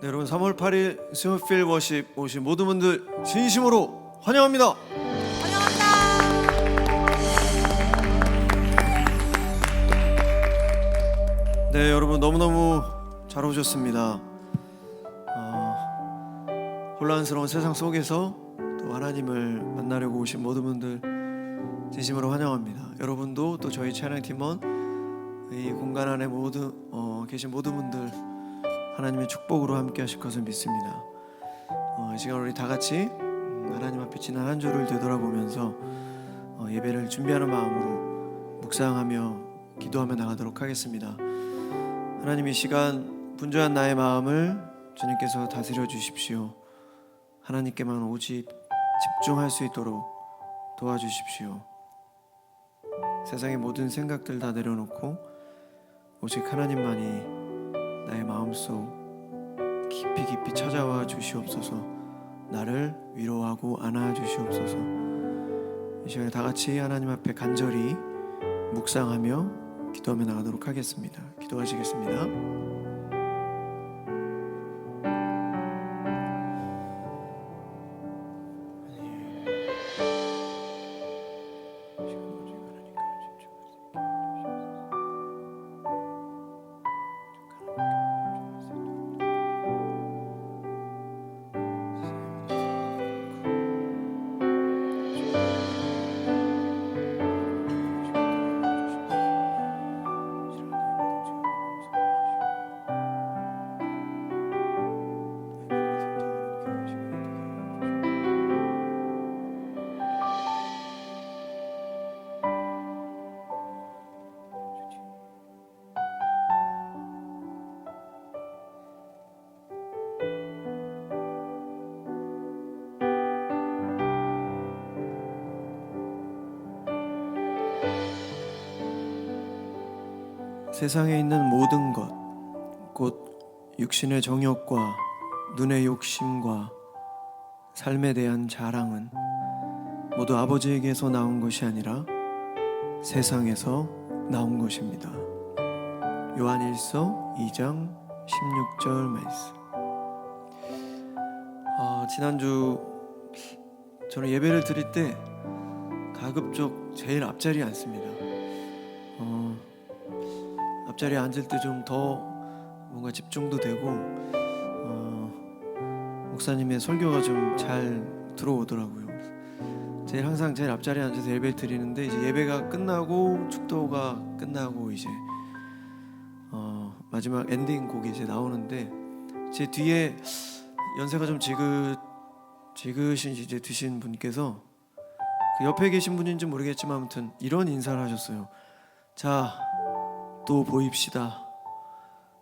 네, 여러분 3월 8일 스요필 워십 오신 모든 분들 진심으로 환영합니다. 네, 여러분 너무너무 잘 오셨습니다. 혼란스러운 세상 속에서 또 하나님을 만나려고 오신 모든 분들 진심으로 환영합니다. 여러분도 또 저희 찬양팀원 이 공간 안에 계신 모든 분들 하나님의 축복으로 함께 하실 것을 믿습니다. 이 시간 우리 다 같이 하나님 앞에 지난 한 주를 되돌아보면서 예배를 준비하는 마음으로 묵상하며 기도하며 나가도록 하겠습니다. 하나님, 이 시간 분주한 나의 마음을 주님께서 다스려 주십시오. 하나님께만 오직 집중할 수 있도록 도와주십시오. 세상의 모든 생각들 다 내려놓고 오직 하나님만이 나의 마음속 깊이 찾아와 주시옵소서. 나를 위로하고 안아 주시옵소서. 이 시간에 다 같이 하나님 앞에 간절히 묵상하며 기도하며 나가도록 하겠습니다. 기도하시겠습니다. 세상에 있는 모든 것, 곧 육신의 정욕과 눈의 욕심과 삶에 대한 자랑은 모두 아버지에게서 나온 것이 아니라 세상에서 나온 것입니다. 요한일서 2장 16절 말씀. 지난주 저는 예배를 드릴 때 가급적 제일 앞자리에 앉습니다. 앞자리에 앉을 때 좀 더 뭔가 집중도 되고 목사님의 설교가 좀 잘 들어오더라고요. 항상 제일 앞자리에 앉아서 예배를 드리는데 이제 예배가 끝나고 축도가 끝나고 이제 마지막 엔딩 곡이 이제 나오는데 제 뒤에 연세가 좀 지그신 이제 드신 분께서 그 옆에 계신 분인지 모르겠지만 아무튼 이런 인사를 하셨어요. 자, 또 보입시다.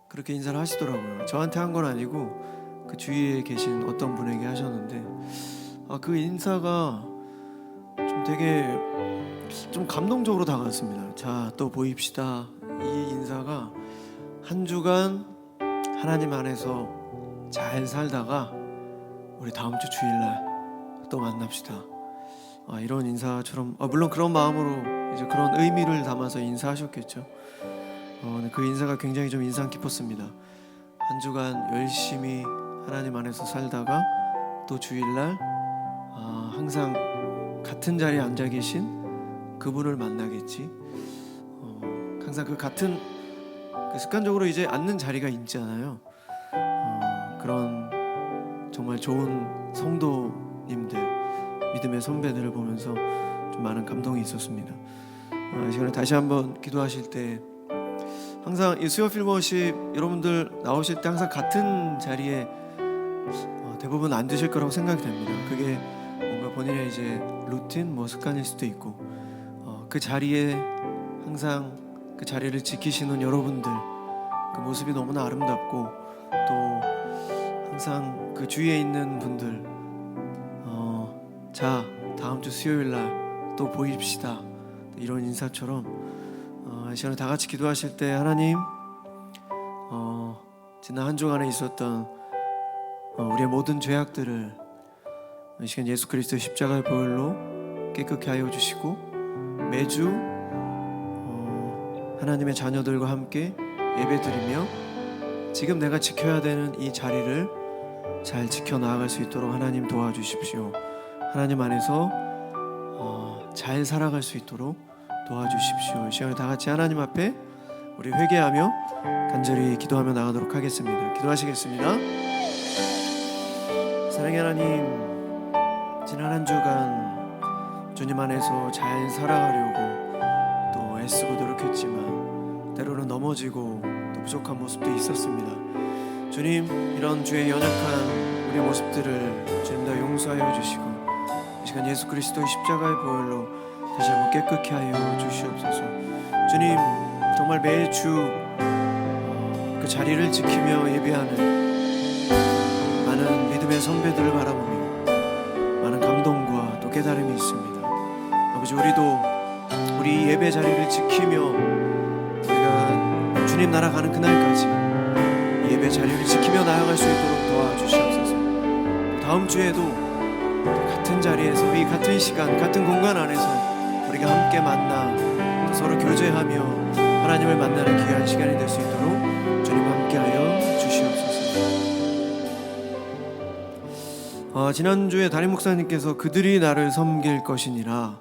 그렇게 인사를 하시더라고요. 저한테 한 건 아니고 그 주위에 계신 어떤 분에게 하셨는데 그 인사가 좀 되게 좀 감동적으로 다가왔습니다. 자, 또 보입시다. 이 인사가 한 주간 하나님 안에서 잘 살다가 우리 다음 주 주일날 또 만납시다. 이런 인사처럼 물론 그런 마음으로 이제 그런 의미를 담아서 인사하셨겠죠. 그 인사가 굉장히 좀 인상 깊었습니다. 한 주간 열심히 하나님 안에서 살다가 또 주일날 항상 같은 자리에 앉아 계신 그분을 만나겠지. 항상 그 같은 습관적으로 이제 앉는 자리가 있잖아요. 그런 정말 좋은 성도님들, 믿음의 선배들을 보면서 좀 많은 감동이 있었습니다. 이 시간에 다시 한번 기도하실 때 항상 이 수요필 워십 여러분들 나오실 때 항상 같은 자리에 대부분 앉으실 거라고 생각이 됩니다. 그게 뭔가 본인의 이제 루틴 습관일 수도 있고 그 자리에 항상 그 자리를 지키시는 여러분들 그 모습이 너무나 아름답고 또 항상 그 주위에 있는 분들 자, 다음 주 수요일 날 또 보입시다. 이런 인사처럼 이 시간에 다 같이 기도하실 때 하나님 지난 한 주간에 있었던 우리의 모든 죄악들을 이 시간 예수 그리스도의 십자가의 보혈로 깨끗게 하여 주시고 매주 하나님의 자녀들과 함께 예배드리며 지금 내가 지켜야 되는 이 자리를 잘 지켜나갈 수 있도록 하나님 도와주십시오. 하나님 안에서 잘 살아갈 수 있도록 도와주십시오. 이 시간에 다 같이 하나님 앞에 우리 회개하며 간절히 기도하며 나가도록 하겠습니다. 기도하시겠습니다. 사랑의 하나님, 지난 한 주간 주님 안에서 잘 살아가려고 또 애쓰고 노력했지만 때로는 넘어지고 또 부족한 모습도 있었습니다. 주님, 이런 주의 연약한 우리의 모습들을 주님 다 용서하여 주시고 이 시간 예수 그리스도의 십자가의 보혈로 다시 한번 깨끗게 하여 주시옵소서. 주님, 정말 매주 그 자리를 지키며 예배하는 많은 믿음의 선배들을 바라보며 많은 감동과 또 깨달음이 있습니다. 아버지, 우리도 우리 예배 자리를 지키며 우리가 주님 나라 가는 그날까지 예배 자리를 지키며 나아갈 수 있도록 도와주시옵소서. 다음 주에도 같은 자리에서 이 같은 시간 같은 공간 안에서 우리가 함께 만나 서로 교제하며 하나님을 만나는 귀한 시간이 될 수 있도록 주님 함께하여 주시옵소서. 지난주에 담임 목사님께서 그들이 나를 섬길 것이니라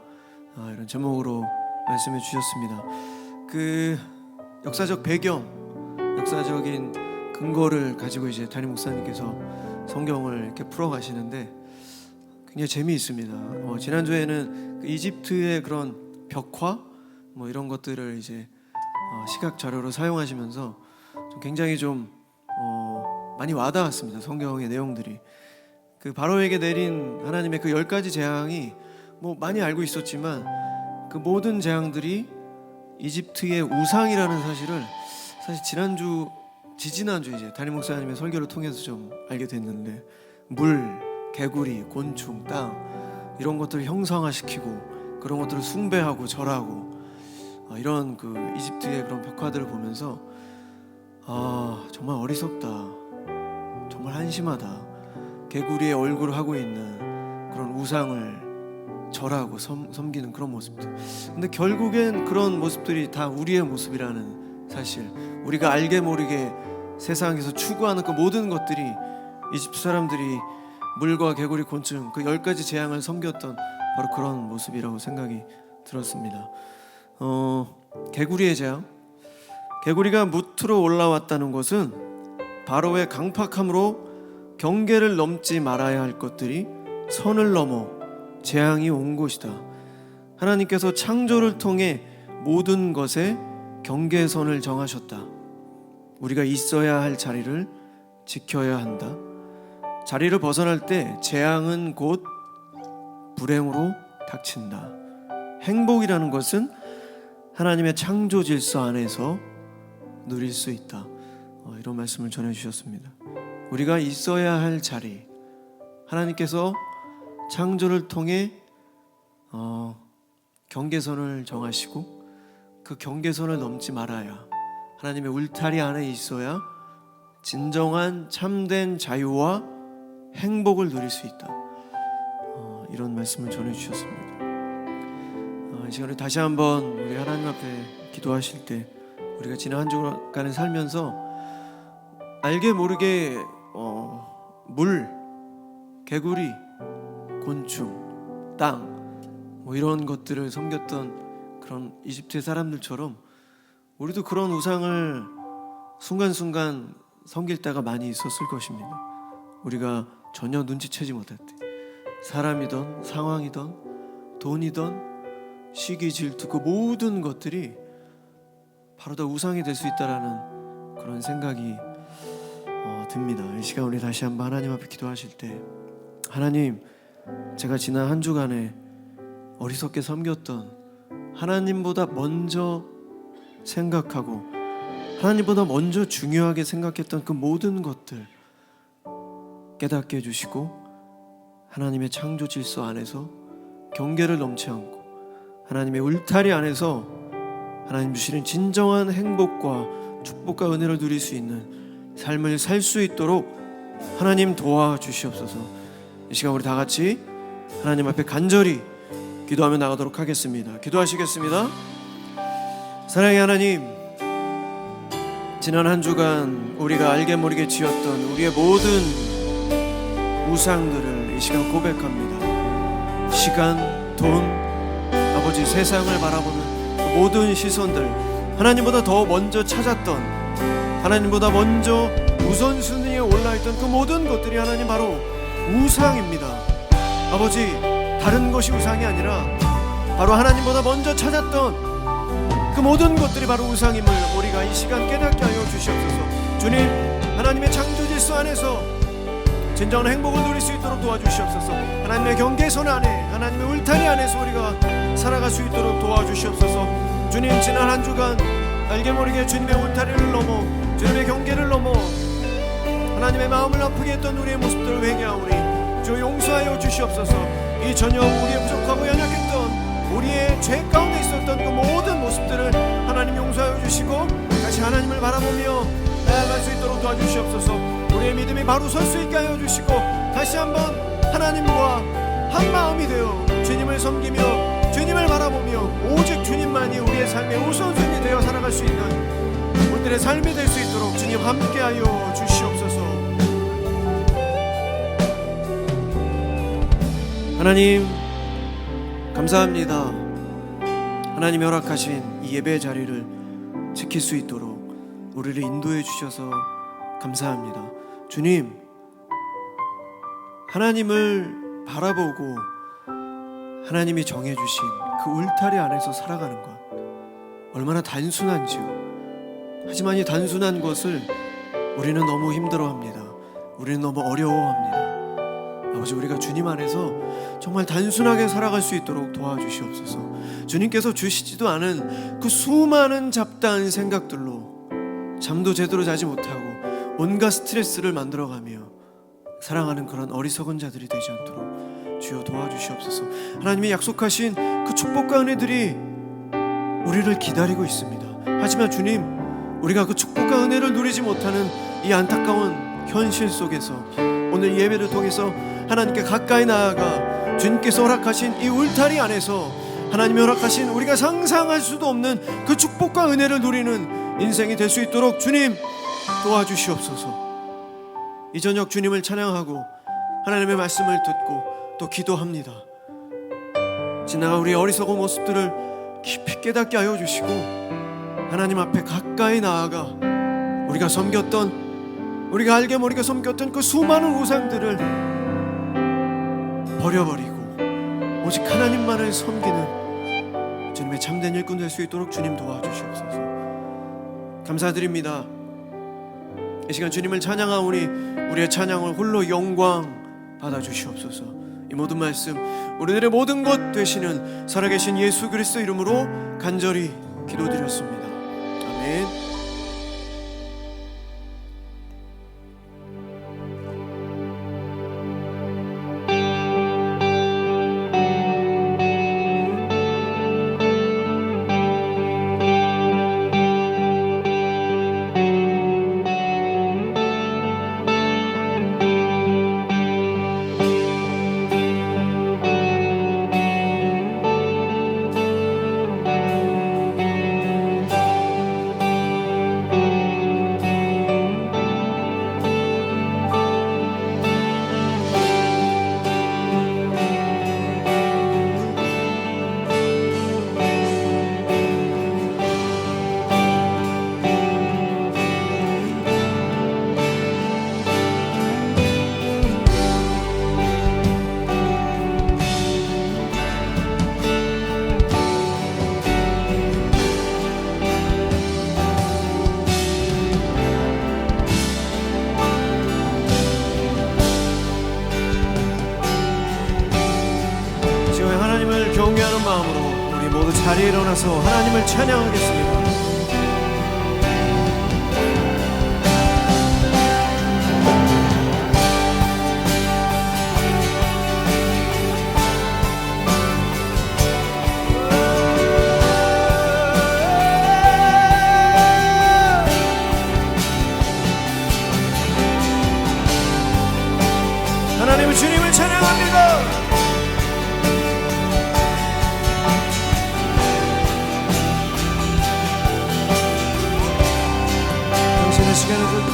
이런 제목으로 말씀해 주셨습니다. 그 역사적 배경, 역사적인 근거를 가지고 이제 담임 목사님께서 성경을 이렇게 풀어 가시는데 굉장히 재미있습니다. 지난주에는 그 이집트의 그런 벽화 뭐 이런 것들을 이제 시각 자료로 사용하시면서 굉장히 좀 많이 와닿았습니다. 성경의 내용들이 그 바로에게 내린 하나님의 그 10가지 재앙이 뭐 많이 알고 있었지만 그 모든 재앙들이 이집트의 우상이라는 사실을 사실 지지난주 이제 담임 목사님의 설교를 통해서 좀 알게 됐는데 물, 개구리, 곤충, 땅 이런 것들을 형상화시키고 그런 것들을 숭배하고 절하고 이런 그 이집트의 그런 벽화들을 보면서 정말 어리석다, 정말 한심하다. 개구리의 얼굴을 하고 있는 그런 우상을 절하고 섬기는 그런 모습들. 근데 결국엔 그런 모습들이 다 우리의 모습이라는 사실, 우리가 알게 모르게 세상에서 추구하는 그 모든 것들이 이집트 사람들이 물과 개구리, 곤충 그 10가지 재앙을 섬겼던 바로 그런 모습이라고 생각이 들었습니다. 개구리의 재앙, 개구리가 무트로 올라왔다는 것은 바로의 강팍함으로 경계를 넘지 말아야 할 것들이 선을 넘어 재앙이 온 것이다. 하나님께서 창조를 통해 모든 것에 경계선을 정하셨다. 우리가 있어야 할 자리를 지켜야 한다. 자리를 벗어날 때 재앙은 곧 불행으로 닥친다. 행복이라는 것은 하나님의 창조 질서 안에서 누릴 수 있다. 이런 말씀을 전해주셨습니다. 우리가 있어야 할 자리, 하나님께서 창조를 통해 경계선을 정하시고 그 경계선을 넘지 말아야, 하나님의 울타리 안에 있어야 진정한 참된 자유와 행복을 누릴 수 있다. 이런 말씀을 전해주셨습니다. 이 시간에 다시 한번 우리 하나님 앞에 기도하실 때 우리가 지난 한 주간을 살면서 알게 모르게 물, 개구리, 곤충, 땅 뭐 이런 것들을 섬겼던 그런 이집트의 사람들처럼 우리도 그런 우상을 순간순간 섬길 때가 많이 있었을 것입니다. 우리가 전혀 눈치채지 못할 때, 사람이든 상황이든 돈이든 시기, 질투 그 모든 것들이 바로 다 우상이 될 수 있다라는 그런 생각이 듭니다. 이 시간 우리 다시 한번 하나님 앞에 기도하실 때, 하나님, 제가 지난 한 주간에 어리석게 섬겼던, 하나님보다 먼저 생각하고 하나님보다 먼저 중요하게 생각했던 그 모든 것들 깨닫게 해주시고 하나님의 창조 질서 안에서 경계를 넘지 않고 하나님의 울타리 안에서 하나님 주시는 진정한 행복과 축복과 은혜를 누릴 수 있는 삶을 살 수 있도록 하나님 도와주시옵소서. 이 시간 우리 다 같이 하나님 앞에 간절히 기도하며 나가도록 하겠습니다. 기도하시겠습니다. 사랑의 하나님, 지난 한 주간 우리가 알게 모르게 지었던 우리의 모든 우상들을 이 시간 고백합니다. 시간, 돈, 아버지 세상을 바라보는 그 모든 시선들, 하나님보다 더 먼저 찾았던, 하나님보다 먼저 우선순위에 올라있던 그 모든 것들이 하나님 바로 우상입니다. 아버지, 다른 것이 우상이 아니라 바로 하나님보다 먼저 찾았던 그 모든 것들이 바로 우상임을 우리가 이 시간 깨닫게 하여 주시옵소서. 주님, 하나님의 창조 질서 안에서 진정한 행복을 누릴 수 있도록 도와주시옵소서. 하나님의 경계선 안에, 하나님의 울타리 안에서 우리가 살아갈 수 있도록 도와주시옵소서. 주님, 지난 한 주간 알게 모르게 주님의 울타리를 넘어, 주님의 경계를 넘어 하나님의 마음을 아프게 했던 우리의 모습들을 회개하오니 주 용서하여 주시옵소서. 이 저녁 우리의 부족하고 연약했던 우리의 죄 가운데 있었던 그 모든 모습들을 하나님 용서하여 주시고 다시 하나님을 바라보며 나아갈 수 있도록 도와주시옵소서. 우리의 믿음이 바로 설 수 있게 하여 주시고 다시 한번 하나님과 한 마음이 되어 주님을 섬기며 주님을 바라보며 오직 주님만이 우리의 삶의 우선순위 되어 살아갈 수 있는 우리들의 삶이 될 수 있도록 주님 함께하여 주시옵소서. 하나님 감사합니다. 하나님이 허락하신 이 예배 자리를 지킬 수 있도록 우리를 인도해 주셔서 감사합니다. 주님, 하나님을 바라보고 하나님이 정해주신 그 울타리 안에서 살아가는 것 얼마나 단순한지요. 하지만 이 단순한 것을 우리는 너무 힘들어합니다. 우리는 너무 어려워합니다. 아버지, 우리가 주님 안에서 정말 단순하게 살아갈 수 있도록 도와주시옵소서. 주님께서 주시지도 않은 그 수많은 잡다한 생각들로 잠도 제대로 자지 못하고 온갖 스트레스를 만들어가며 살아가는 그런 어리석은 자들이 되지 않도록 주여 도와주시옵소서. 하나님이 약속하신 그 축복과 은혜들이 우리를 기다리고 있습니다. 하지만 주님, 우리가 그 축복과 은혜를 누리지 못하는 이 안타까운 현실 속에서 오늘 예배를 통해서 하나님께 가까이 나아가 주님께서 허락하신 이 울타리 안에서 하나님이 허락하신 우리가 상상할 수도 없는 그 축복과 은혜를 누리는 인생이 될 수 있도록 주님 도와주시옵소서. 이 저녁 주님을 찬양하고 하나님의 말씀을 듣고 또 기도합니다. 지나가 우리의 어리석은 모습들을 깊이 깨닫게 하여 주시고 하나님 앞에 가까이 나아가 우리가 섬겼던, 우리가 알게 모르게 섬겼던 그 수많은 우상들을 버려버리고 오직 하나님만을 섬기는 주님의 참된 일꾼 될 수 있도록 주님 도와주시옵소서. 감사드립니다. 이 시간 주님을 찬양하오니 우리의 찬양을 홀로 영광 받아주시옵소서. 이 모든 말씀 우리들의 모든 것 되시는 살아계신 예수 그리스도 이름으로 간절히 기도드렸습니다. 아멘. 경외하는 마음으로 우리 모두 자리에 일어나서 하나님을 찬양하겠습니다. 하나님은 주님을 찬양합니다. 시간을 뚫고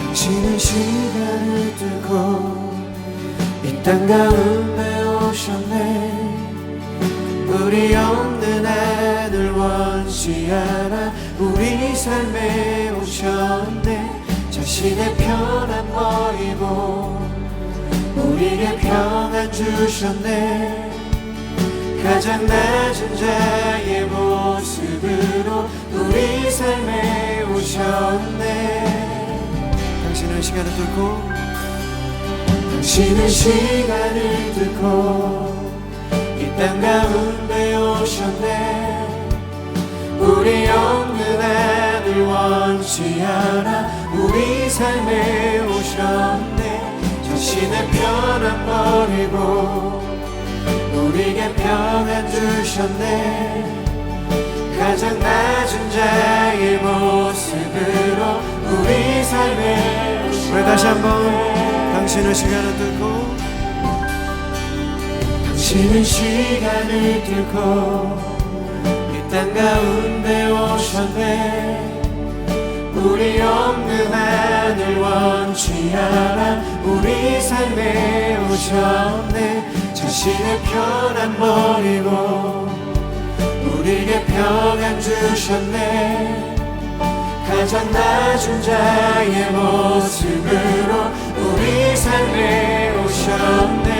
당신은 시간을 뚫고 이 땅 가운데 오셨네. 우리 없는 하늘 원치 않아 우리 삶에 오셨네. 자신의 편안 버리고 우리에게 평안 주셨네. 가장 낮은 자의 모습으로 우리 삶에 오셨네. 당신은 시간을 뚫고 당신은 시간을 뚫고 이 땅 가운데 오셨네. 우리 없는 하늘 원치 않아 우리 삶에 오셨네. 자신의 편안 버리고 우리에게 평안 주셨네. 가장 낮은 자의 모습으로 우리 삶에 오셨네. 우리 다시 한번 당신은 시간을 뚫고 당신은 시간을 뚫고 이 땅 가운데 오셨네. 우리 없는 하늘 원치 않아 우리 삶에 오셨네. 자신의 편안 버리고 우리에게 평안 주셨네. 가장 낮은 자의 모습으로 우리 삶에 오셨네.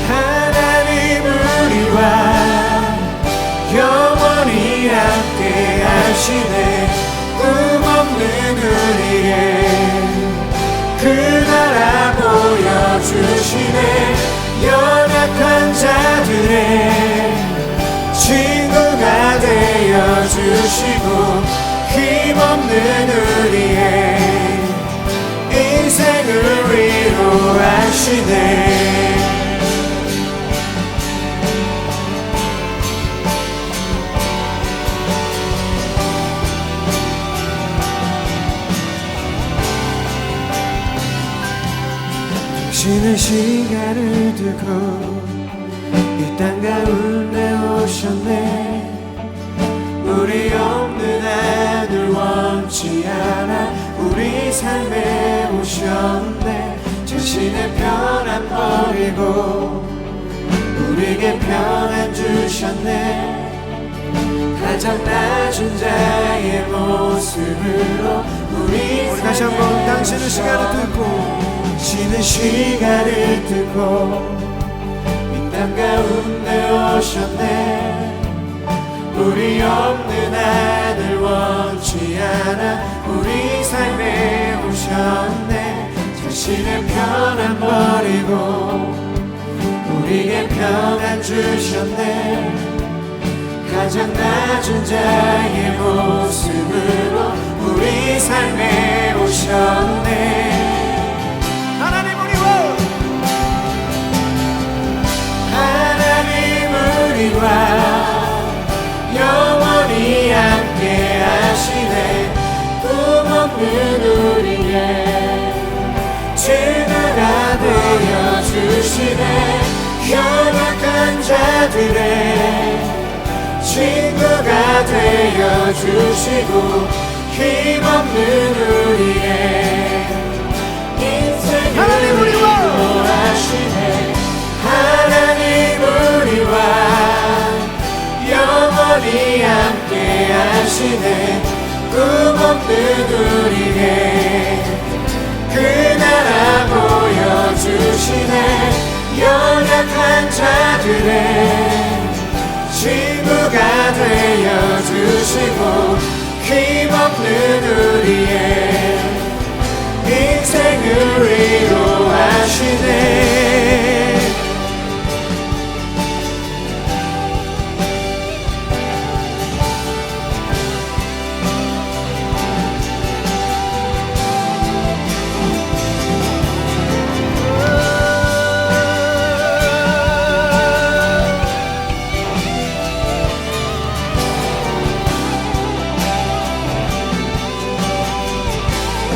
하나님 우리와 영원히 함께 하시네. 꿈없는 우리의 그 나라 보여주시네. 연약한 자들의 친구가 되어주시고 힘없는 우리의 인생을 위로하시네. 당신은 시간을 두고 이 땅 가운데 오셨네. 우리 없는 하늘 원치 않아 우리 삶에 오셨네. 자신의 편안 버리고 우리에게 평안 주셨네. 가장 낮은 자의 모습으로 우리 다시 한번 당신은 시간을 뚫고 당신은 시간을 뚫고 이 땅 가운데 오셨네. 우리 없는 하늘 원치 않아 우리 삶에 오셨네. 자신의 편안 버리고 우리에게 평안 주셨네. 가장 낮은 자의 모습으로 우리 삶에 오셨네. 우리와 영원히 함께 하시네. 꿈없는 우리의 친구가 되어주시네. 연약한 자들의 친구가 되어주시고 힘없는 우리의 인생을 위로하시네. 하나님 우리와 영원히 함께 하시네. 꿈없는 우리에게 그 나라 보여주시네. 연약한 자들의 친구가 되어주시고 힘없는 우리의 인생을 위로하시네.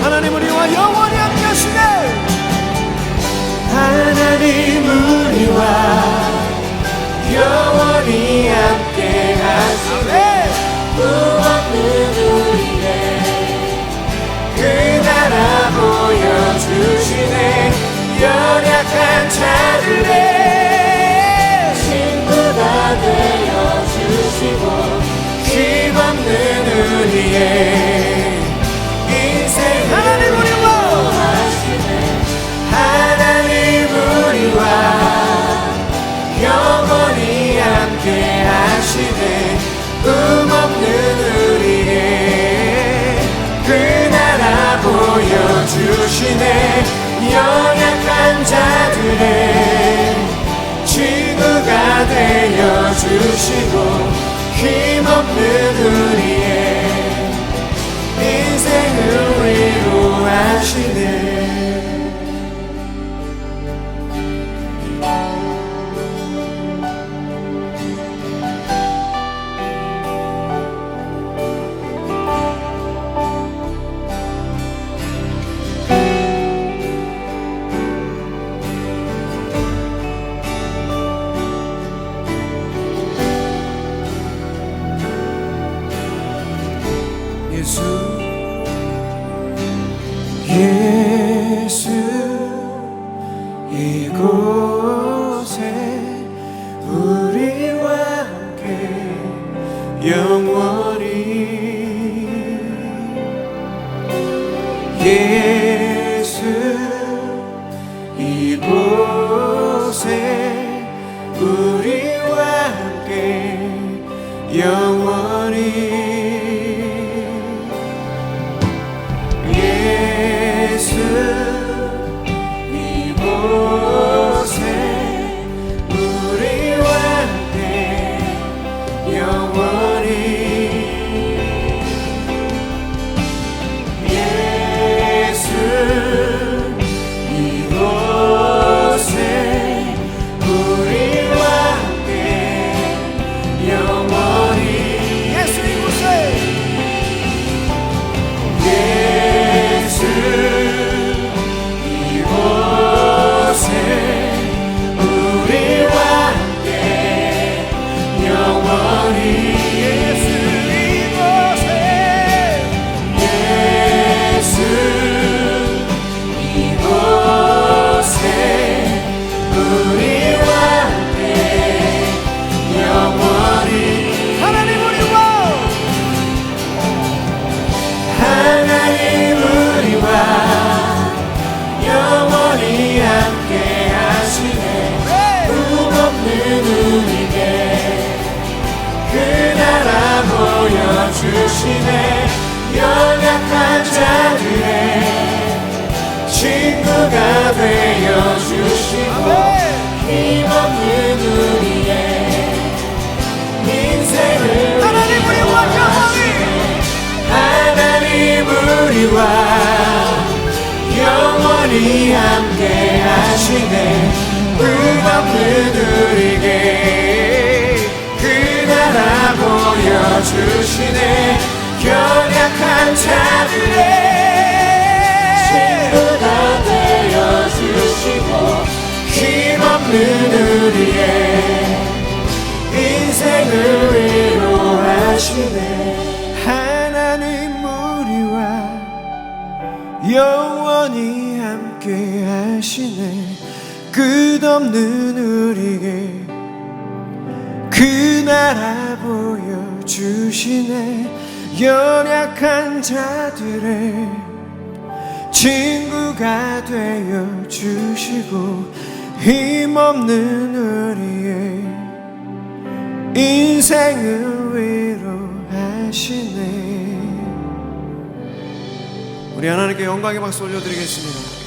하나님 우리와 영원히 함께 하시네. 하나님 우리와 영원히 함께 하시네. 우리의 인생 하나님 우리와 하나님 우리와 영원히 함께 하시네 없는 우리의 그 나라 보여주시네 연약한 자들의 친구가 되어주시고 힘없는 우리의 인생을 위로하시네 예수 이곳에 우리와 함께 영원히 예수 이곳에 우리와 함께 영원히 주시네 연약한 자들의 친구가 되어주시고 힘없는 우리의 인생을 하나님 우리와 하나님 우리와 영원히 함께 하시네 끝없는 우리에게 그 나라 보여주시네 연약한 자들의 친구가 되어주시고 힘없는 우리의 인생을 위로하시네 하나님 우리와 영원히 함께 하시네 끝없는 우리에게 그 나라 보여주시네 연약한 자들의 친구가 되어주시고 힘없는 우리의 인생을 위로하시네 우리 하나님께 영광의 박수 올려드리겠습니다.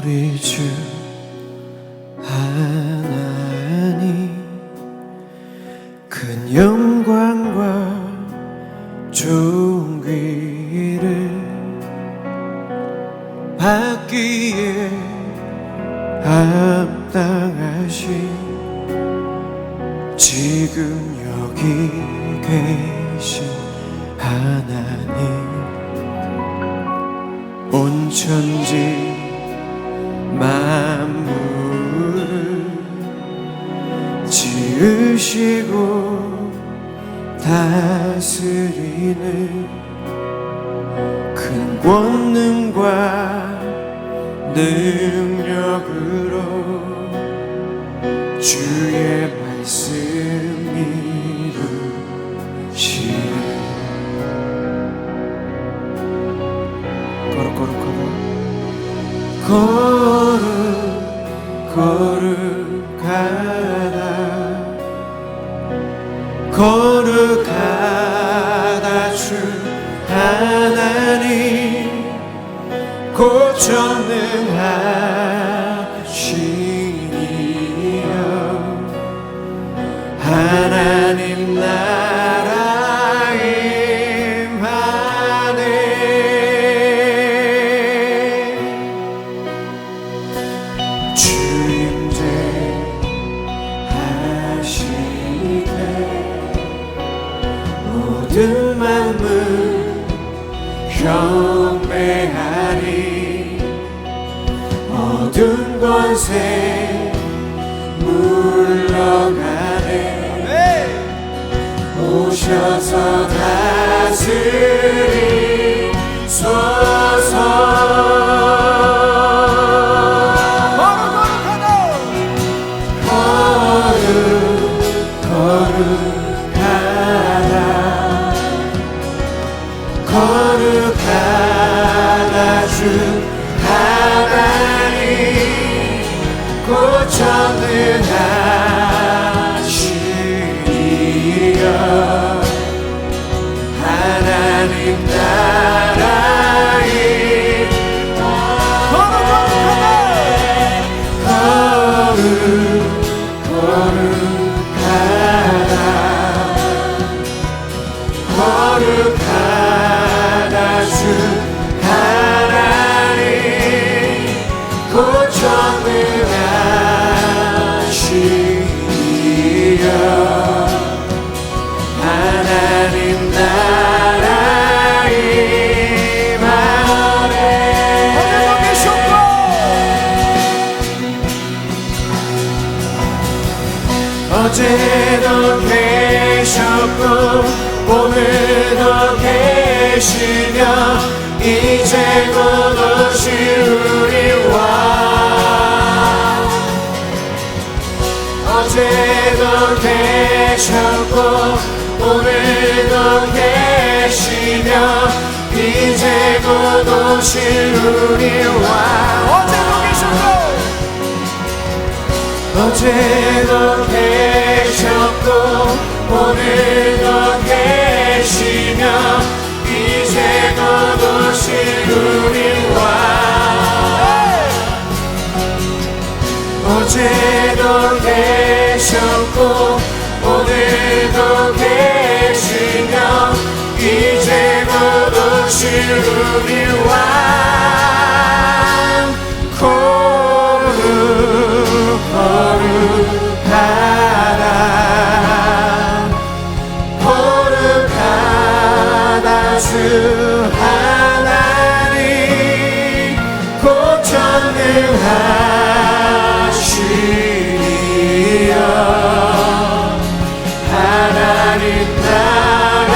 우리 주 하나님 큰 영광과 존귀를 받기에 합당하신 지금 여기 계신 하나님 온 천지 만물을 지으시고 다스리는 큰 권능과 능력으로 주의 말씀이 이루시네. 거룩거룩하다. 거룩하다. 거룩하다 주 하나님 곧 전능하시니여. 하나님 나라 임하네. 주 임재하시네. 모든 만물 경배하리. 모든 권세 물러가네. 오셔서 다스리소서. 거룩하다 주 하나님 곧 전능하시니여. 하나님 나라 거룩하다 주 하나님 곧 전능하시니여. 하나님 나라 임하네. 어제도 계셨고 오늘도 계시며 이제 곧 오실 우리 왕. 어제도 계셨고 오늘도 계시며 이제 곧 오실 우리 왕. 어제도 계셨고 오늘도 계시며 이제 곧 오실 우리 왕. 어제도 계셨고 오늘도 계시며 이제 곧 오실 우리 왕. 거룩하다 주 하나님 곧 전능하시니여. 하나님 나라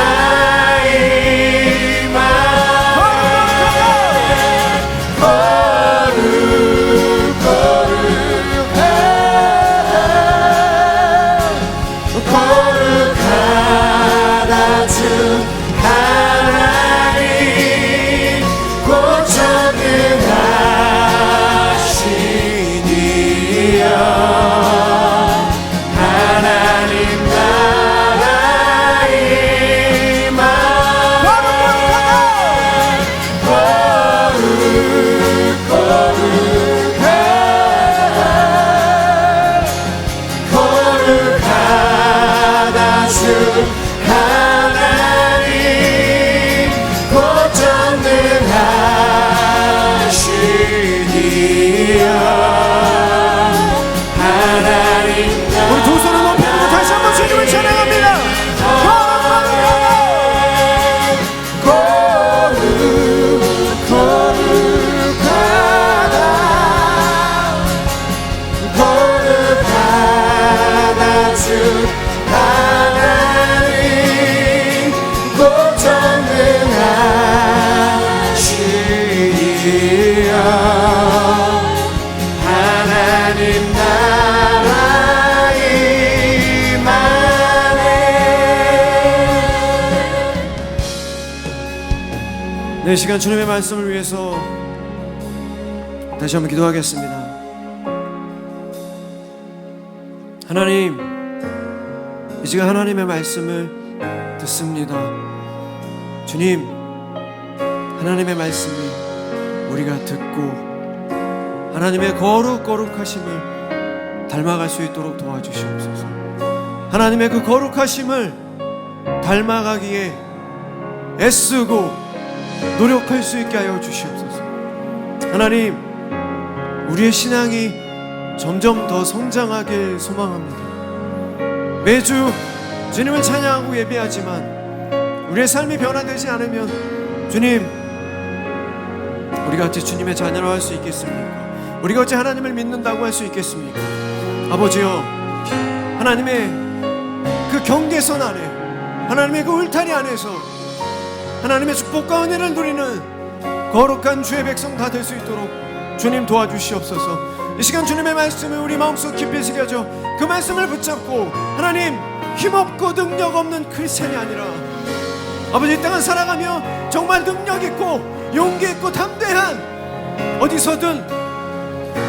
거룩하다 주 하나님 곧 전능하시니여. 하나님 나라 거룩하다 주 하나님 곧 전능하시니여. 하나님 우리 두 손을 높이고 다시 한번 주님을 찬양합니다. 거룩하다 주 하나님 이 시간 주님의 말씀을 위해서 다시 한번 기도하겠습니다. 하나님, 이 시간 하나님의 말씀을 듣습니다. 주님, 하나님의 말씀이 우리가 듣고 하나님의 거룩하심을 닮아갈 수 있도록 도와주시옵소서. 하나님의 그 거룩하심을 닮아가기에 애쓰고 노력할 수 있게 하여 주시옵소서. 하나님, 우리의 신앙이 점점 더 성장하길 소망합니다. 매주 주님을 찬양하고 예배하지만 우리의 삶이 변화되지 않으면 주님, 우리가 어찌 주님의 자녀로 할 수 있겠습니까? 우리가 어찌 하나님을 믿는다고 할 수 있겠습니까? 아버지여, 하나님의 그 경계선 안에, 하나님의 그 울타리 안에서 하나님의 축복과 은혜를 누리는 거룩한 주의 백성 다 될 수 있도록 주님 도와주시옵소서. 이 시간 주님의 말씀을 우리 마음속 깊이 새겨져 그 말씀을 붙잡고 하나님, 힘없고 능력 없는 크리스찬이 아니라 아버지, 이 땅을 살아가며 정말 능력 있고 용기 있고 담대한, 어디서든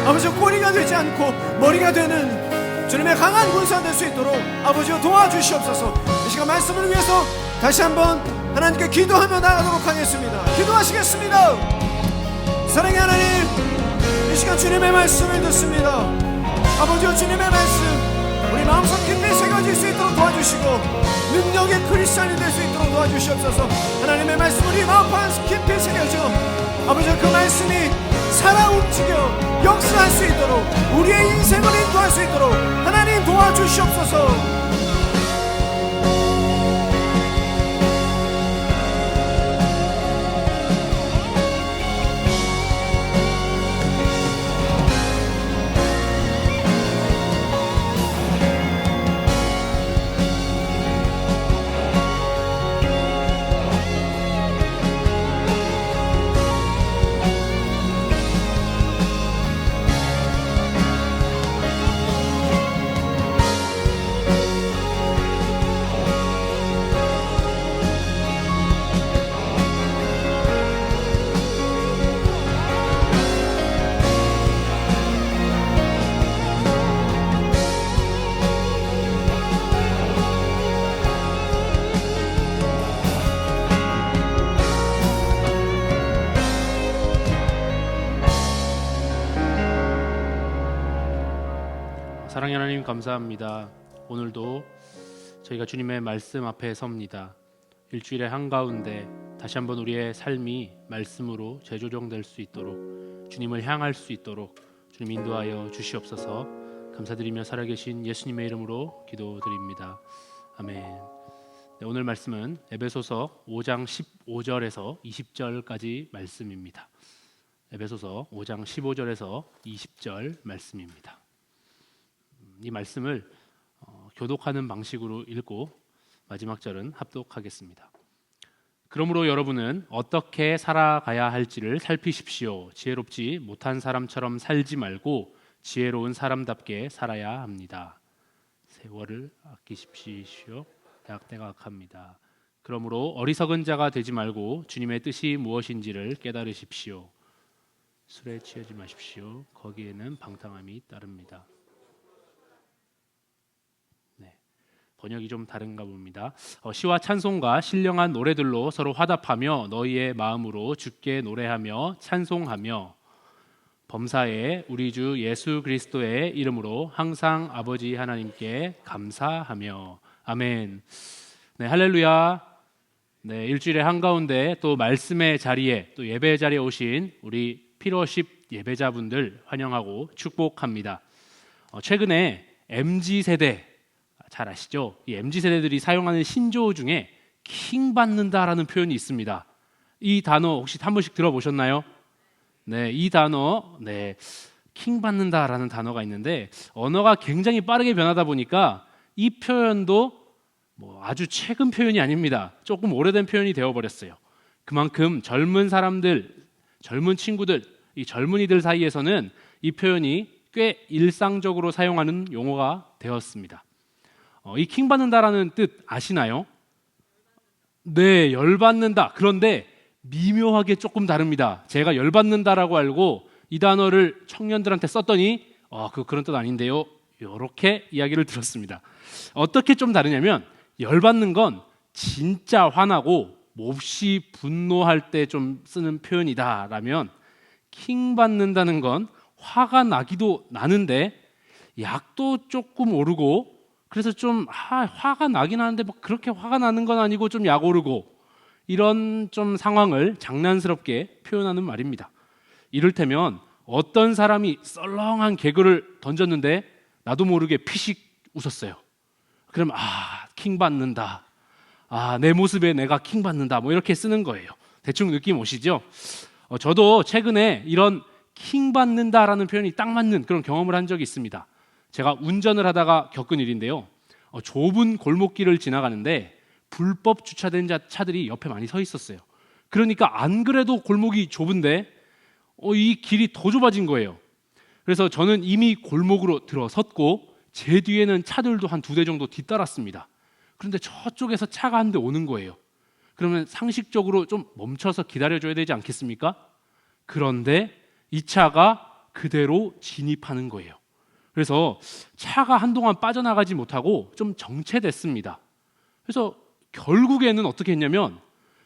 아버지 꼬리가 되지 않고 머리가 되는 주님의 강한 군사 될 수 있도록 아버지여 도와주시옵소서. 이 시간 말씀을 위해서 다시 한번 하나님께 기도하며 나가도록 하겠습니다. 기도하시겠습니다. 사랑의 하나님, 이 시간 주님의 말씀을 듣습니다. 아버지여, 주님의 말씀 우리 마음속 깊이 새겨질 수 있도록 도와주시고 능력의 크리스찬이 될 수 있도록 도와주시옵소서. 하나님의 말씀 우리 마음 깊이 새겨져 아버지여, 그 말씀이 살아 움직여 역사할 수 있도록 우리의 인생을 인도할 수 있도록 하나님 도와주시옵소서. 사랑의 하나님, 감사합니다. 오늘도 저희가 주님의 말씀 앞에 섭니다. 일주일의 한가운데 다시 한번 우리의 삶이 말씀으로 재조정될 수 있도록, 주님을 향할 수 있도록 주님 인도하여 주시옵소서. 감사드리며 살아계신 예수님의 이름으로 기도드립니다. 아멘. 네, 오늘 말씀은 에베소서 5장 15절에서 20절까지 말씀입니다. 에베소서 5장 15절에서 20절 말씀입니다. 이 말씀을 교독하는 방식으로 읽고 마지막 절은 합독하겠습니다. 그러므로 여러분은 어떻게 살아가야 할지를 살피십시오. 지혜롭지 못한 사람처럼 살지 말고 지혜로운 사람답게 살아야 합니다. 세월을 아끼십시오. 대학 때가 악합니다. 그러므로 어리석은 자가 되지 말고 주님의 뜻이 무엇인지를 깨달으십시오. 술에 취하지 마십시오. 거기에는 방탕함이 따릅니다. 번역이 좀 다른가 봅니다. 시와 찬송과 신령한 노래들로 서로 화답하며 너희의 마음으로 주께 노래하며 찬송하며 범사에 우리 주 예수 그리스도의 이름으로 항상 아버지 하나님께 감사하며. 아멘. 네, 할렐루야. 네, 일주일의 한가운데 또 말씀의 자리에, 또 예배 자리에 오신 우리 피로십 예배자분들 환영하고 축복합니다. 최근에 MZ세대 잘 아시죠? 이 MZ세대들이 사용하는 신조어 중에 킹 받는다라는 표현이 있습니다. 이 단어 혹시 한 번씩 들어보셨나요? 네, 이 단어, 킹 받는다라는 단어가 있는데 언어가 굉장히 빠르게 변하다 보니까 이 표현도 아주 최근 표현이 아닙니다. 조금 오래된 표현이 되어버렸어요. 그만큼 젊은 사람들, 젊은 친구들, 이 젊은이들 사이에서는 이 표현이 꽤 일상적으로 사용하는 용어가 되었습니다. 이 킹받는다라는 뜻 아시나요? 네, 열받는다. 그런데 미묘하게 조금 다릅니다. 제가 열받는다라고 알고 이 단어를 청년들한테 썼더니 그런 뜻 아닌데요. 이렇게 이야기를 들었습니다. 어떻게 좀 다르냐면 열받는 건 진짜 화나고 몹시 분노할 때 좀 쓰는 표현이다라면 킹 받는다는 건 화가 나기도 나는데 약도 조금 오르고 그래서 좀 화가 나긴 하는데 뭐 그렇게 화가 나는 건 아니고 좀 약 오르고 이런 좀 상황을 장난스럽게 표현하는 말입니다. 이를테면 어떤 사람이 썰렁한 개그를 던졌는데 나도 모르게 피식 웃었어요. 그럼 킹 받는다. 내 모습에 내가 킹 받는다. 뭐 이렇게 쓰는 거예요. 대충 느낌 오시죠? 저도 최근에 이런 킹 받는다라는 표현이 딱 맞는 그런 경험을 한 적이 있습니다. 제가 운전을 하다가 겪은 일인데요. 좁은 골목길을 지나가는데 불법 주차된 차들이 옆에 많이 서 있었어요. 그러니까 안 그래도 골목이 좁은데 이 길이 더 좁아진 거예요. 그래서 저는 이미 골목으로 들어섰고 제 뒤에는 차들도 한 2대 정도 뒤따랐습니다. 그런데 저쪽에서 차가 한 대 오는 거예요. 그러면 상식적으로 좀 멈춰서 기다려줘야 되지 않겠습니까? 그런데 이 차가 그대로 진입하는 거예요. 그래서 차가 한동안 빠져나가지 못하고 좀 정체됐습니다. 그래서 결국에는 어떻게 했냐면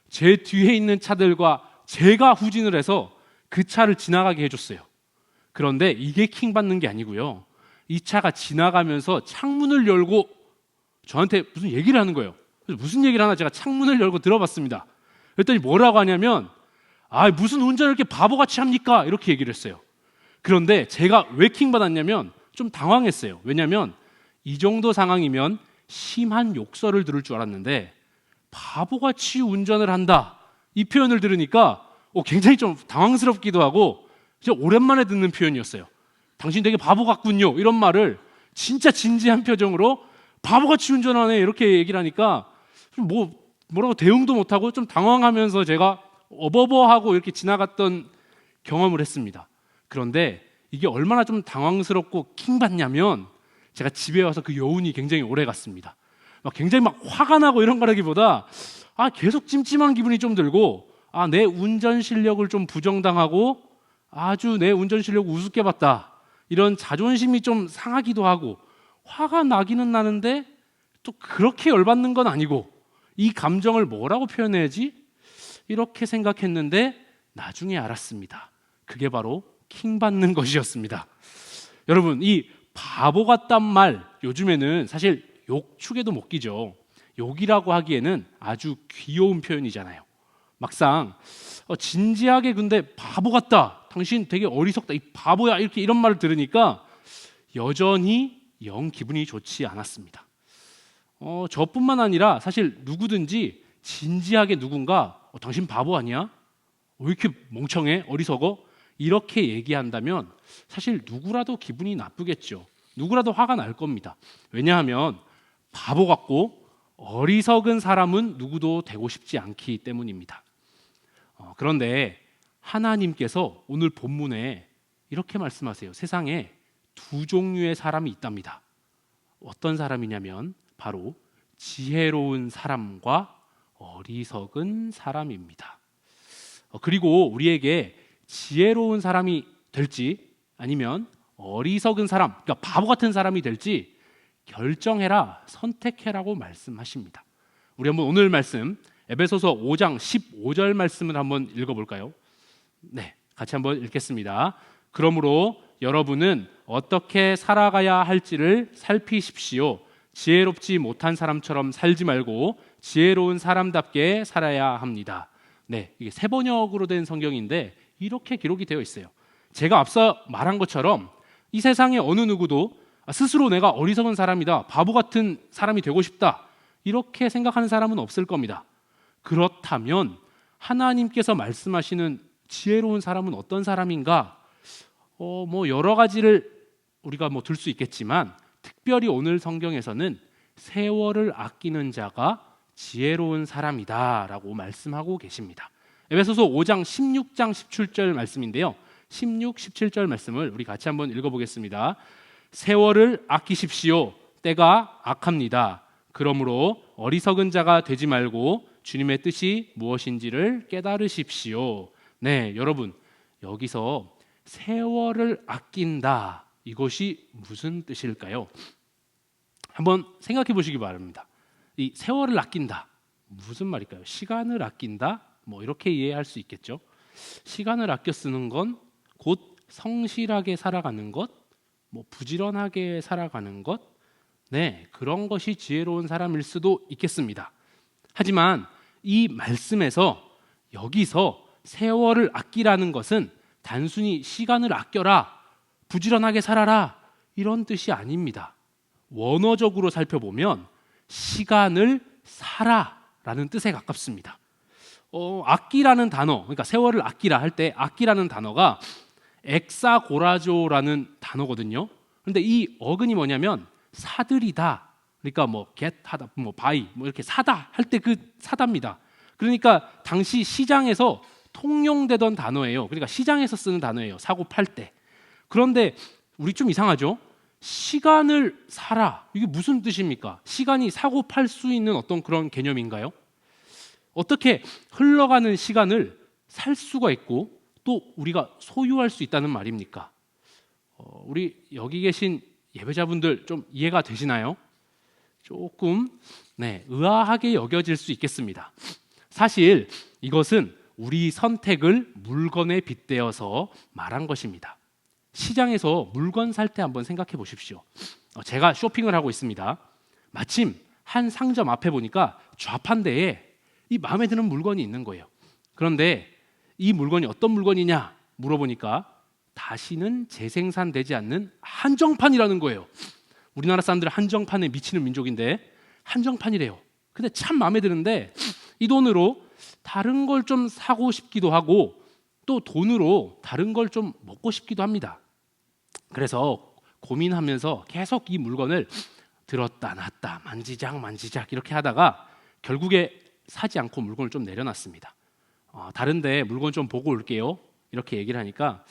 제 뒤에 있는 차들과 제가 후진을 해서 그 차를 지나가게 해줬어요. 그런데 이게 킹 받는 게 아니고요. 이 차가 지나가면서 창문을 열고 저한테 무슨 얘기를 하는 거예요. 그래서 무슨 얘기를 하나 제가 창문을 열고 들어봤습니다. 그랬더니 뭐라고 하냐면 무슨 운전을 이렇게 바보같이 합니까? 이렇게 얘기를 했어요. 그런데 제가 왜 킹 받았냐면 좀 당황했어요. 왜냐하면 이 정도 상황이면 심한 욕설을 들을 줄 알았는데 바보같이 운전을 한다 이 표현을 들으니까 굉장히 좀 당황스럽기도 하고 진짜 오랜만에 듣는 표현이었어요. 당신 되게 바보 같군요 이런 말을 진짜 진지한 표정으로 바보같이 운전하네 이렇게 얘기를 하니까 좀 뭐라고 대응도 못하고 좀 당황하면서 제가 어버버하고 이렇게 지나갔던 경험을 했습니다. 그런데 이게 얼마나 좀 당황스럽고 킹받냐면 제가 집에 와서 그 여운이 굉장히 오래 갔습니다. 굉장히 화가 나고 이런 거라기보다 계속 찜찜한 기분이 좀 들고 내 운전 실력을 좀 부정당하고 아주 내 운전 실력을 우습게 봤다 이런 자존심이 좀 상하기도 하고 화가 나기는 나는데 또 그렇게 열받는 건 아니고 이 감정을 뭐라고 표현해야지? 이렇게 생각했는데 나중에 알았습니다. 그게 바로 킹 받는 것이었습니다. 여러분 이 바보 같단 말 요즘에는 사실 욕축에도 못 끼죠. 욕이라고 하기에는 아주 귀여운 표현이잖아요. 막상 진지하게 근데 바보 같다 당신 되게 어리석다 이 바보야 이렇게 이런 말을 들으니까 여전히 영 기분이 좋지 않았습니다. 저뿐만 아니라 사실 누구든지 진지하게 누군가 당신 바보 아니야? 왜 이렇게 멍청해? 어리석어? 이렇게 얘기한다면 사실 누구라도 기분이 나쁘겠죠. 누구라도 화가 날 겁니다. 왜냐하면 바보 같고 어리석은 사람은 누구도 되고 싶지 않기 때문입니다. 그런데 하나님께서 오늘 본문에 이렇게 말씀하세요. 세상에 2종류의 사람이 있답니다. 어떤 사람이냐면 바로 지혜로운 사람과 어리석은 사람입니다. 그리고 우리에게 지혜로운 사람이 될지 아니면 어리석은 사람, 그러니까 바보 같은 사람이 될지 결정해라, 선택해라고 말씀하십니다. 우리 한번 오늘 말씀 에베소서 5장 15절 말씀을 한번 읽어볼까요? 네, 같이 한번 읽겠습니다. 그러므로 여러분은 어떻게 살아가야 할지를 살피십시오. 지혜롭지 못한 사람처럼 살지 말고 지혜로운 사람답게 살아야 합니다. 네, 이게 새 번역으로 된 성경인데 이렇게 기록이 되어 있어요. 제가 앞서 말한 것처럼 이 세상의 어느 누구도 스스로 내가 어리석은 사람이다, 바보 같은 사람이 되고 싶다 이렇게 생각하는 사람은 없을 겁니다. 그렇다면 하나님께서 말씀하시는 지혜로운 사람은 어떤 사람인가? 여러 가지를 우리가 들 수 있겠지만 특별히 오늘 성경에서는 세월을 아끼는 자가 지혜로운 사람이다라고 말씀하고 계십니다. 에베소서 5장 16장 17절 말씀인데요. 16, 17절 말씀을 우리 같이 한번 읽어보겠습니다. 세월을 아끼십시오. 때가 악합니다. 그러므로 어리석은 자가 되지 말고 주님의 뜻이 무엇인지를 깨달으십시오. 네, 여러분, 여기서 세월을 아낀다, 이것이 무슨 뜻일까요? 한번 생각해 보시기 바랍니다. 이 세월을 아낀다, 무슨 말일까요? 시간을 아낀다, 뭐 이렇게 이해할 수 있겠죠. 시간을 아껴 쓰는 건 곧 성실하게 살아가는 것, 뭐 부지런하게 살아가는 것, 네, 그런 것이 지혜로운 사람일 수도 있겠습니다. 하지만 이 말씀에서 여기서 세월을 아끼라는 것은 단순히 시간을 아껴라, 부지런하게 살아라, 이런 뜻이 아닙니다. 원어적으로 살펴보면 시간을 살아라는 뜻에 가깝습니다. 아끼라는 단어, 그러니까 세월을 아끼라 할 때 아끼라는 단어가 엑사고라조라는 단어거든요. 그런데 이 어근이 뭐냐면 사들이다, 그러니까 뭐 get하다, 뭐 buy, 뭐 이렇게 사다 할 때 그 사다입니다. 그러니까 당시 시장에서 통용되던 단어예요. 그러니까 시장에서 쓰는 단어예요, 사고 팔 때. 그런데 우리 좀 이상하죠? 시간을 사라, 이게 무슨 뜻입니까? 시간이 사고 팔 수 있는 어떤 그런 개념인가요? 어떻게 흘러가는 시간을 살 수가 있고 또 우리가 소유할 수 있다는 말입니까? 우리 여기 계신 예배자분들 좀 이해가 되시나요? 조금 의아하게 여겨질 수 있겠습니다. 사실 이것은 우리 선택을 물건에 빗대어서 말한 것입니다. 시장에서 물건 살 때 한번 생각해 보십시오. 제가 쇼핑을 하고 있습니다. 마침 한 상점 앞에 보니까 좌판대에 이 마음에 드는 물건이 있는 거예요. 그런데 이 물건이 어떤 물건이냐 물어보니까 다시는 재생산되지 않는 한정판이라는 거예요. 우리나라 사람들은 한정판에 미치는 민족인데 한정판이래요. 근데 참 마음에 드는데 이 돈으로 다른 걸 좀 사고 싶기도 하고 또 돈으로 다른 걸 좀 먹고 싶기도 합니다. 그래서 고민하면서 계속 이 물건을 들었다 놨다 만지작 이렇게 하다가 결국에 사지 않고 물건을 좀 내려놨습니다. 다른데 물건 좀 보고 올게요, 이렇게 얘기를 하니까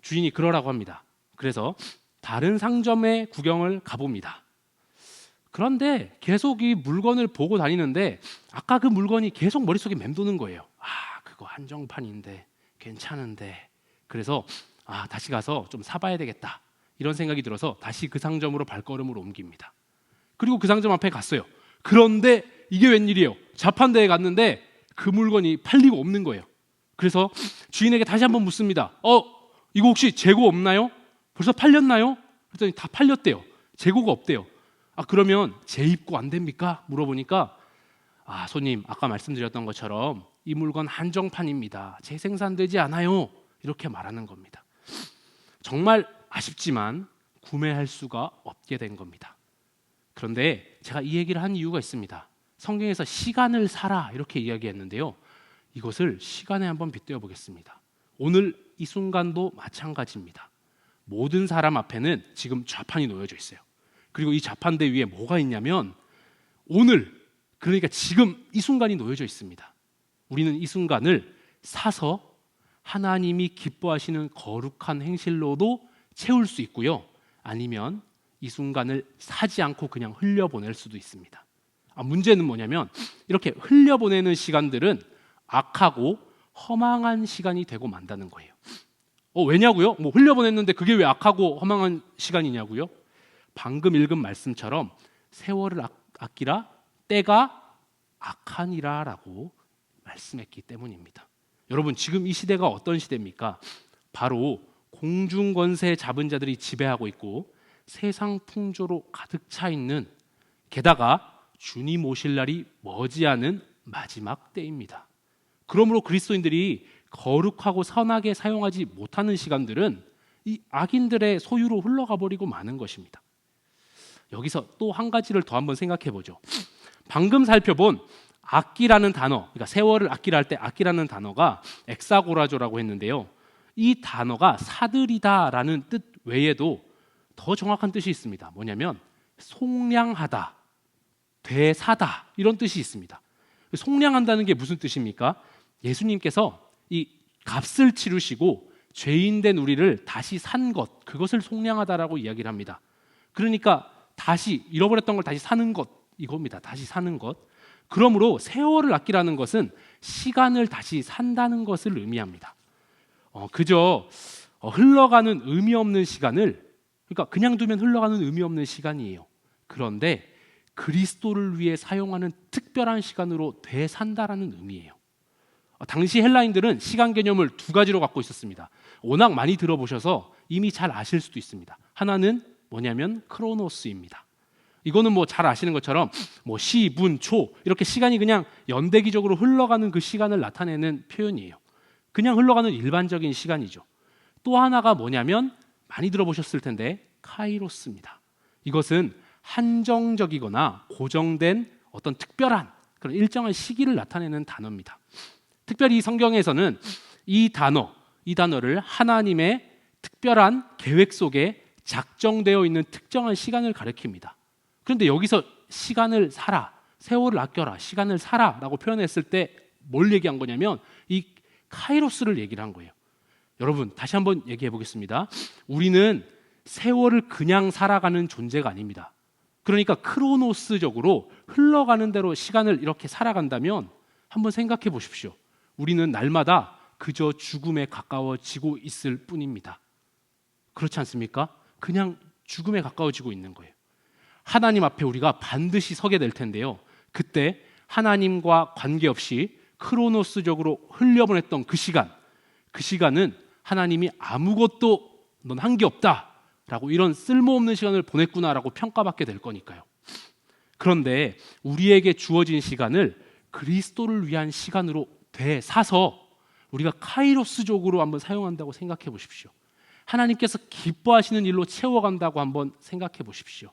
주인이 그러라고 합니다. 그래서 다른 상점에 구경을 가봅니다. 그런데 계속 이 물건을 보고 다니는데 아까 그 물건이 계속 머릿속에 맴도는 거예요. 그거 한정판인데 괜찮은데. 그래서 다시 가서 좀 사봐야 되겠다, 이런 생각이 들어서 다시 그 상점으로 발걸음을 옮깁니다. 그리고 그 상점 앞에 갔어요. 그런데 이게 웬일이에요? 자판대에 갔는데 그 물건이 팔리고 없는 거예요. 그래서 주인에게 다시 한번 묻습니다. 이거 혹시 재고 없나요? 벌써 팔렸나요? 그랬더니 다 팔렸대요. 재고가 없대요. 그러면 재입고 안 됩니까? 물어보니까 손님, 아까 말씀드렸던 것처럼 이 물건 한정판입니다. 재생산되지 않아요. 이렇게 말하는 겁니다. 정말 아쉽지만 구매할 수가 없게 된 겁니다. 그런데 제가 이 얘기를 한 이유가 있습니다. 성경에서 시간을 사라 이렇게 이야기했는데요. 이것을 시간에 한번 빗대어 보겠습니다. 오늘 이 순간도 마찬가지입니다. 모든 사람 앞에는 지금 좌판이 놓여져 있어요. 그리고 이 좌판대 위에 뭐가 있냐면 오늘, 그러니까 지금 이 순간이 놓여져 있습니다. 우리는 이 순간을 사서 하나님이 기뻐하시는 거룩한 행실로도 채울 수 있고요, 아니면 이 순간을 사지 않고 그냥 흘려보낼 수도 있습니다. 문제는 뭐냐면 이렇게 흘려보내는 시간들은 악하고 허망한 시간이 되고 만다는 거예요. 왜냐고요? 뭐 흘려보냈는데 그게 왜 악하고 허망한 시간이냐고요? 방금 읽은 말씀처럼 세월을 아끼라, 때가 악하니라 라고 말씀했기 때문입니다. 여러분, 지금 이 시대가 어떤 시대입니까? 바로 공중권세 잡은 자들이 지배하고 있고 세상 풍조로 가득 차 있는, 게다가 주님 오실 날이 머지않은 마지막 때입니다. 그러므로 그리스도인들이 거룩하고 선하게 사용하지 못하는 시간들은 이 악인들의 소유로 흘러가 버리고 마는 것입니다. 여기서 또 한 가지를 더 한번 생각해 보죠. 방금 살펴본 아끼라는 단어, 그러니까 세월을 아끼라 할 때 아끼라는 단어가 엑사고라조라고 했는데요. 이 단어가 사들이다라는 뜻 외에도 더 정확한 뜻이 있습니다. 뭐냐면 속량하다, 되사다, 이런 뜻이 있습니다. 속량한다는 게 무슨 뜻입니까? 예수님께서 이 값을 치르시고 죄인된 우리를 다시 산 것, 그것을 속량하다라고 이야기를 합니다. 그러니까 다시 잃어버렸던 걸 다시 사는 것, 이겁니다. 다시 사는 것. 그러므로 세월을 아끼라는 것은 시간을 다시 산다는 것을 의미합니다. 그저 흘러가는 의미 없는 시간을, 그러니까 그냥 두면 흘러가는 의미 없는 시간이에요. 그런데 그리스도를 위해 사용하는 특별한 시간으로 되산다라는 의미예요. 당시 헬라인들은 시간 개념을 두 가지로 갖고 있었습니다. 워낙 많이 들어보셔서 이미 잘 아실 수도 있습니다. 하나는 뭐냐면 크로노스입니다. 이거는 뭐 잘 아시는 것처럼 뭐 시, 분, 초 이렇게 시간이 그냥 연대기적으로 흘러가는 그 시간을 나타내는 표현이에요. 그냥 흘러가는 일반적인 시간이죠. 또 하나가 뭐냐면 많이 들어보셨을 텐데 카이로스입니다. 이것은 한정적이거나 고정된 어떤 특별한 그런 일정한 시기를 나타내는 단어입니다. 특별히 성경에서는 이 단어를 하나님의 특별한 계획 속에 작정되어 있는 특정한 시간을 가리킵니다. 그런데 여기서 시간을 살아, 세월을 아껴라, 시간을 살아라고 표현했을 때 뭘 얘기한 거냐면 이 카이로스를 얘기를 한 거예요. 여러분 다시 한번 얘기해 보겠습니다. 우리는 세월을 그냥 살아가는 존재가 아닙니다. 그러니까 크로노스적으로 흘러가는 대로 시간을 이렇게 살아간다면 한번 생각해 보십시오. 우리는 날마다 그저 죽음에 가까워지고 있을 뿐입니다. 그렇지 않습니까? 그냥 죽음에 가까워지고 있는 거예요. 하나님 앞에 우리가 반드시 서게 될 텐데요. 그때 하나님과 관계없이 크로노스적으로 흘려보냈던 그 시간은 하나님이 아무것도 넌 한 게 없다라고 이런 쓸모없는 시간을 보냈구나라고 평가받게 될 거니까요. 그런데 우리에게 주어진 시간을 그리스도를 위한 시간으로 되사서 우리가 카이로스적으로 한번 사용한다고 생각해 보십시오. 하나님께서 기뻐하시는 일로 채워간다고 한번 생각해 보십시오.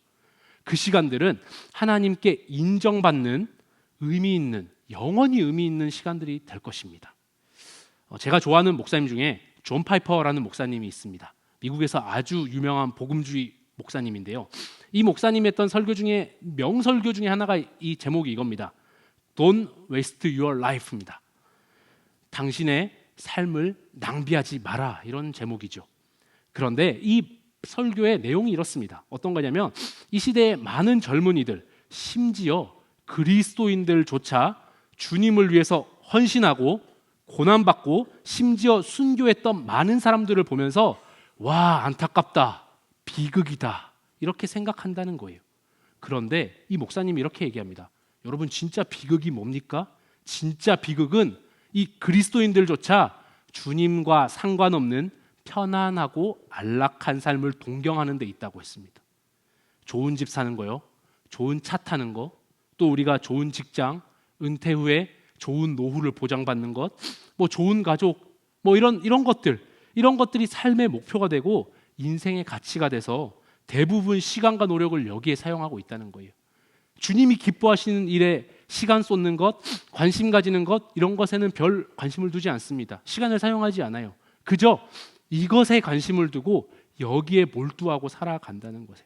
그 시간들은 하나님께 인정받는 의미 있는, 영원히 의미 있는 시간들이 될 것입니다. 제가 좋아하는 목사님 중에 존 파이퍼라는 목사님이 있습니다. 미국에서 아주 유명한 복음주의 목사님인데요. 이 목사님이 했던 설교 중에 명설교 중에 하나가 이 제목이 이겁니다. Don't waste your life입니다. 당신의 삶을 낭비하지 마라, 이런 제목이죠. 그런데 이 설교의 내용이 이렇습니다. 어떤 거냐면 이 시대의 많은 젊은이들, 심지어 그리스도인들조차 주님을 위해서 헌신하고 고난받고 심지어 순교했던 많은 사람들을 보면서 와, 안타깝다, 비극이다, 이렇게 생각한다는 거예요. 그런데 이 목사님이 이렇게 얘기합니다. 여러분, 진짜 비극이 뭡니까? 진짜 비극은 이 그리스도인들조차 주님과 상관없는 편안하고 안락한 삶을 동경하는 데 있다고 했습니다. 좋은 집 사는 거요, 좋은 차 타는 거, 또 우리가 좋은 직장, 은퇴 후에 좋은 노후를 보장받는 것, 뭐 좋은 가족, 뭐 이런 것들이 삶의 목표가 되고 인생의 가치가 돼서 대부분 시간과 노력을 여기에 사용하고 있다는 거예요. 주님이 기뻐하시는 일에 시간 쏟는 것, 관심 가지는 것, 이런 것에는 별 관심을 두지 않습니다. 시간을 사용하지 않아요. 그저 이것에 관심을 두고 여기에 몰두하고 살아간다는 거예요.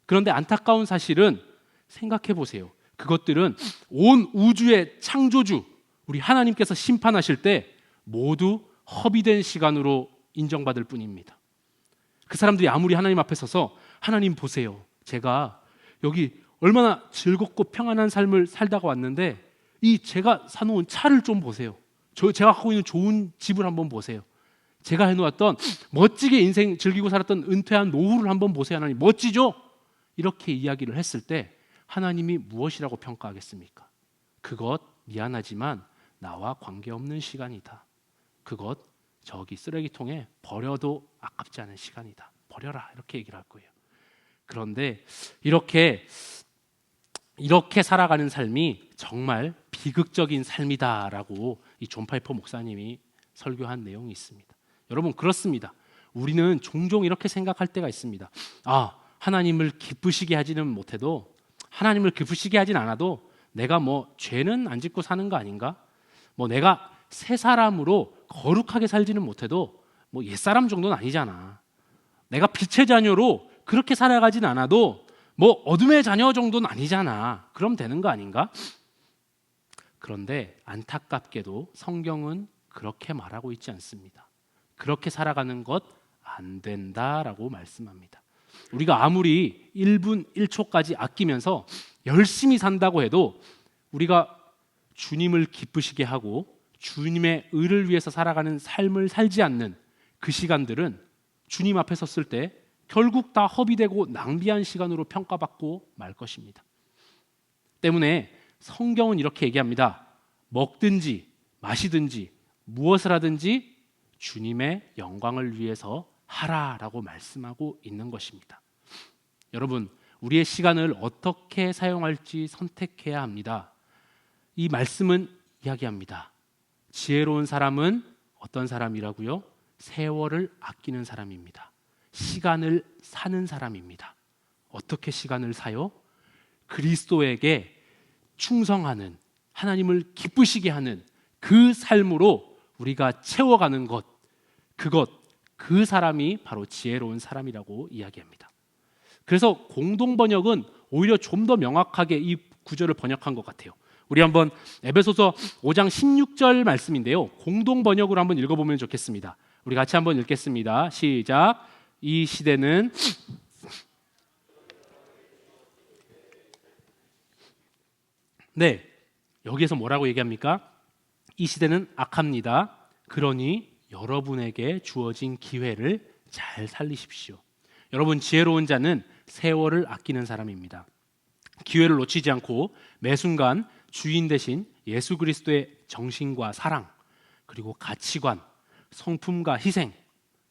그런데 안타까운 사실은 생각해 보세요. 그것들은 온 우주의 창조주, 우리 하나님께서 심판하실 때 모두 허비된 시간으로 인정받을 뿐입니다. 그 사람들이 아무리 하나님 앞에 서서 하나님 보세요, 제가 여기 얼마나 즐겁고 평안한 삶을 살다가 왔는데 이 제가 사놓은 차를 좀 보세요, 제가 갖고 있는 좋은 집을 한번 보세요, 제가 해놓았던 멋지게 인생 즐기고 살았던 은퇴한 노후를 한번 보세요, 하나님 멋지죠? 이렇게 이야기를 했을 때 하나님이 무엇이라고 평가하겠습니까? 그것 미안하지만 나와 관계없는 시간이다. 그것 저기 쓰레기통에 버려도 아깝지 않은 시간이다. 버려라, 이렇게 얘기를 할 거예요. 그런데 이렇게 살아가는 삶이 정말 비극적인 삶이다라고 이 존 파이퍼 목사님이 설교한 내용이 있습니다. 여러분, 그렇습니다. 우리는 종종 이렇게 생각할 때가 있습니다. 하나님을 기쁘시게 하지는 못해도, 하나님을 기쁘시게 하진 않아도 내가 뭐 죄는 안 짓고 사는 거 아닌가? 뭐 내가 새 사람으로 거룩하게 살지는 못해도 뭐 옛사람 정도는 아니잖아. 내가 빛의 자녀로 그렇게 살아가진 않아도 뭐 어둠의 자녀 정도는 아니잖아. 그럼 되는 거 아닌가? 그런데 안타깝게도 성경은 그렇게 말하고 있지 않습니다. 그렇게 살아가는 것 안 된다라고 말씀합니다. 우리가 아무리 1분 1초까지 아끼면서 열심히 산다고 해도 우리가 주님을 기쁘시게 하고 주님의 의를 위해서 살아가는 삶을 살지 않는 그 시간들은 주님 앞에 섰을 때 결국 다 허비되고 낭비한 시간으로 평가받고 말 것입니다. 때문에 성경은 이렇게 얘기합니다. 먹든지 마시든지 무엇을 하든지 주님의 영광을 위해서 하라라고 말씀하고 있는 것입니다. 여러분, 우리의 시간을 어떻게 사용할지 선택해야 합니다. 이 말씀은 이야기합니다. 지혜로운 사람은 어떤 사람이라고요? 세월을 아끼는 사람입니다. 시간을 사는 사람입니다. 어떻게 시간을 사요? 그리스도에게 충성하는, 하나님을 기쁘시게 하는 그 삶으로 우리가 채워가는 것, 그 사람이 바로 지혜로운 사람이라고 이야기합니다. 그래서 공동 번역은 오히려 좀 더 명확하게 이 구절을 번역한 것 같아요. 우리 한번 에베소서 5장 16절 말씀인데요. 공동 번역으로 한번 읽어보면 좋겠습니다. 우리 같이 한번 읽겠습니다. 시작. 이 시대는 여기에서 뭐라고 얘기합니까? 이 시대는 악합니다. 그러니 여러분에게 주어진 기회를 잘 살리십시오. 여러분, 지혜로운 자는 세월을 아끼는 사람입니다. 기회를 놓치지 않고 매 순간 주인 대신 예수 그리스도의 정신과 사랑, 그리고 가치관, 성품과 희생,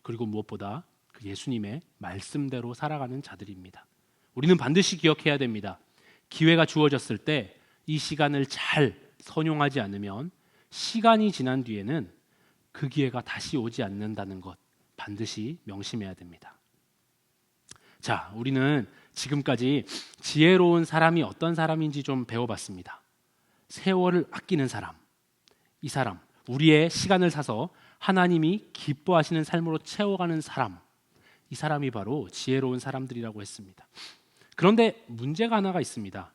그리고 무엇보다 그 예수님의 말씀대로 살아가는 자들입니다. 우리는 반드시 기억해야 됩니다. 기회가 주어졌을 때 이 시간을 잘 선용하지 않으면 시간이 지난 뒤에는 그 기회가 다시 오지 않는다는 것 반드시 명심해야 됩니다. 자, 우리는 지금까지 지혜로운 사람이 어떤 사람인지 좀 배워봤습니다. 세월을 아끼는 사람, 이 사람, 우리의 시간을 사서 하나님이 기뻐하시는 삶으로 채워가는 사람, 이 사람이 바로 지혜로운 사람들이라고 했습니다. 그런데 문제가 하나가 있습니다.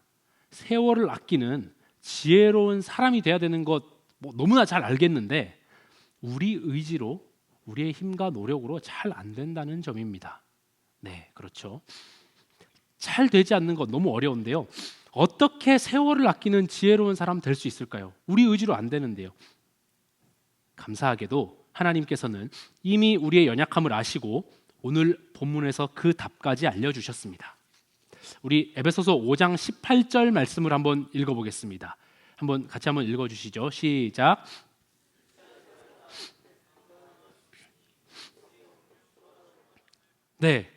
세월을 아끼는 지혜로운 사람이 돼야 되는 것 너무나 잘 알겠는데 우리 의지로, 우리의 힘과 노력으로 잘 안 된다는 점입니다. 네, 그렇죠. 잘 되지 않는 것 너무 어려운데요. 어떻게 세월을 아끼는 지혜로운 사람 될 수 있을까요? 우리 의지로 안 되는데요. 감사하게도 하나님께서는 이미 우리의 연약함을 아시고 오늘 본문에서 그 답까지 알려주셨습니다. 우리 에베소서 5장 18절 말씀을 한번 읽어보겠습니다. 같이 한번 읽어주시죠. 시작. 네,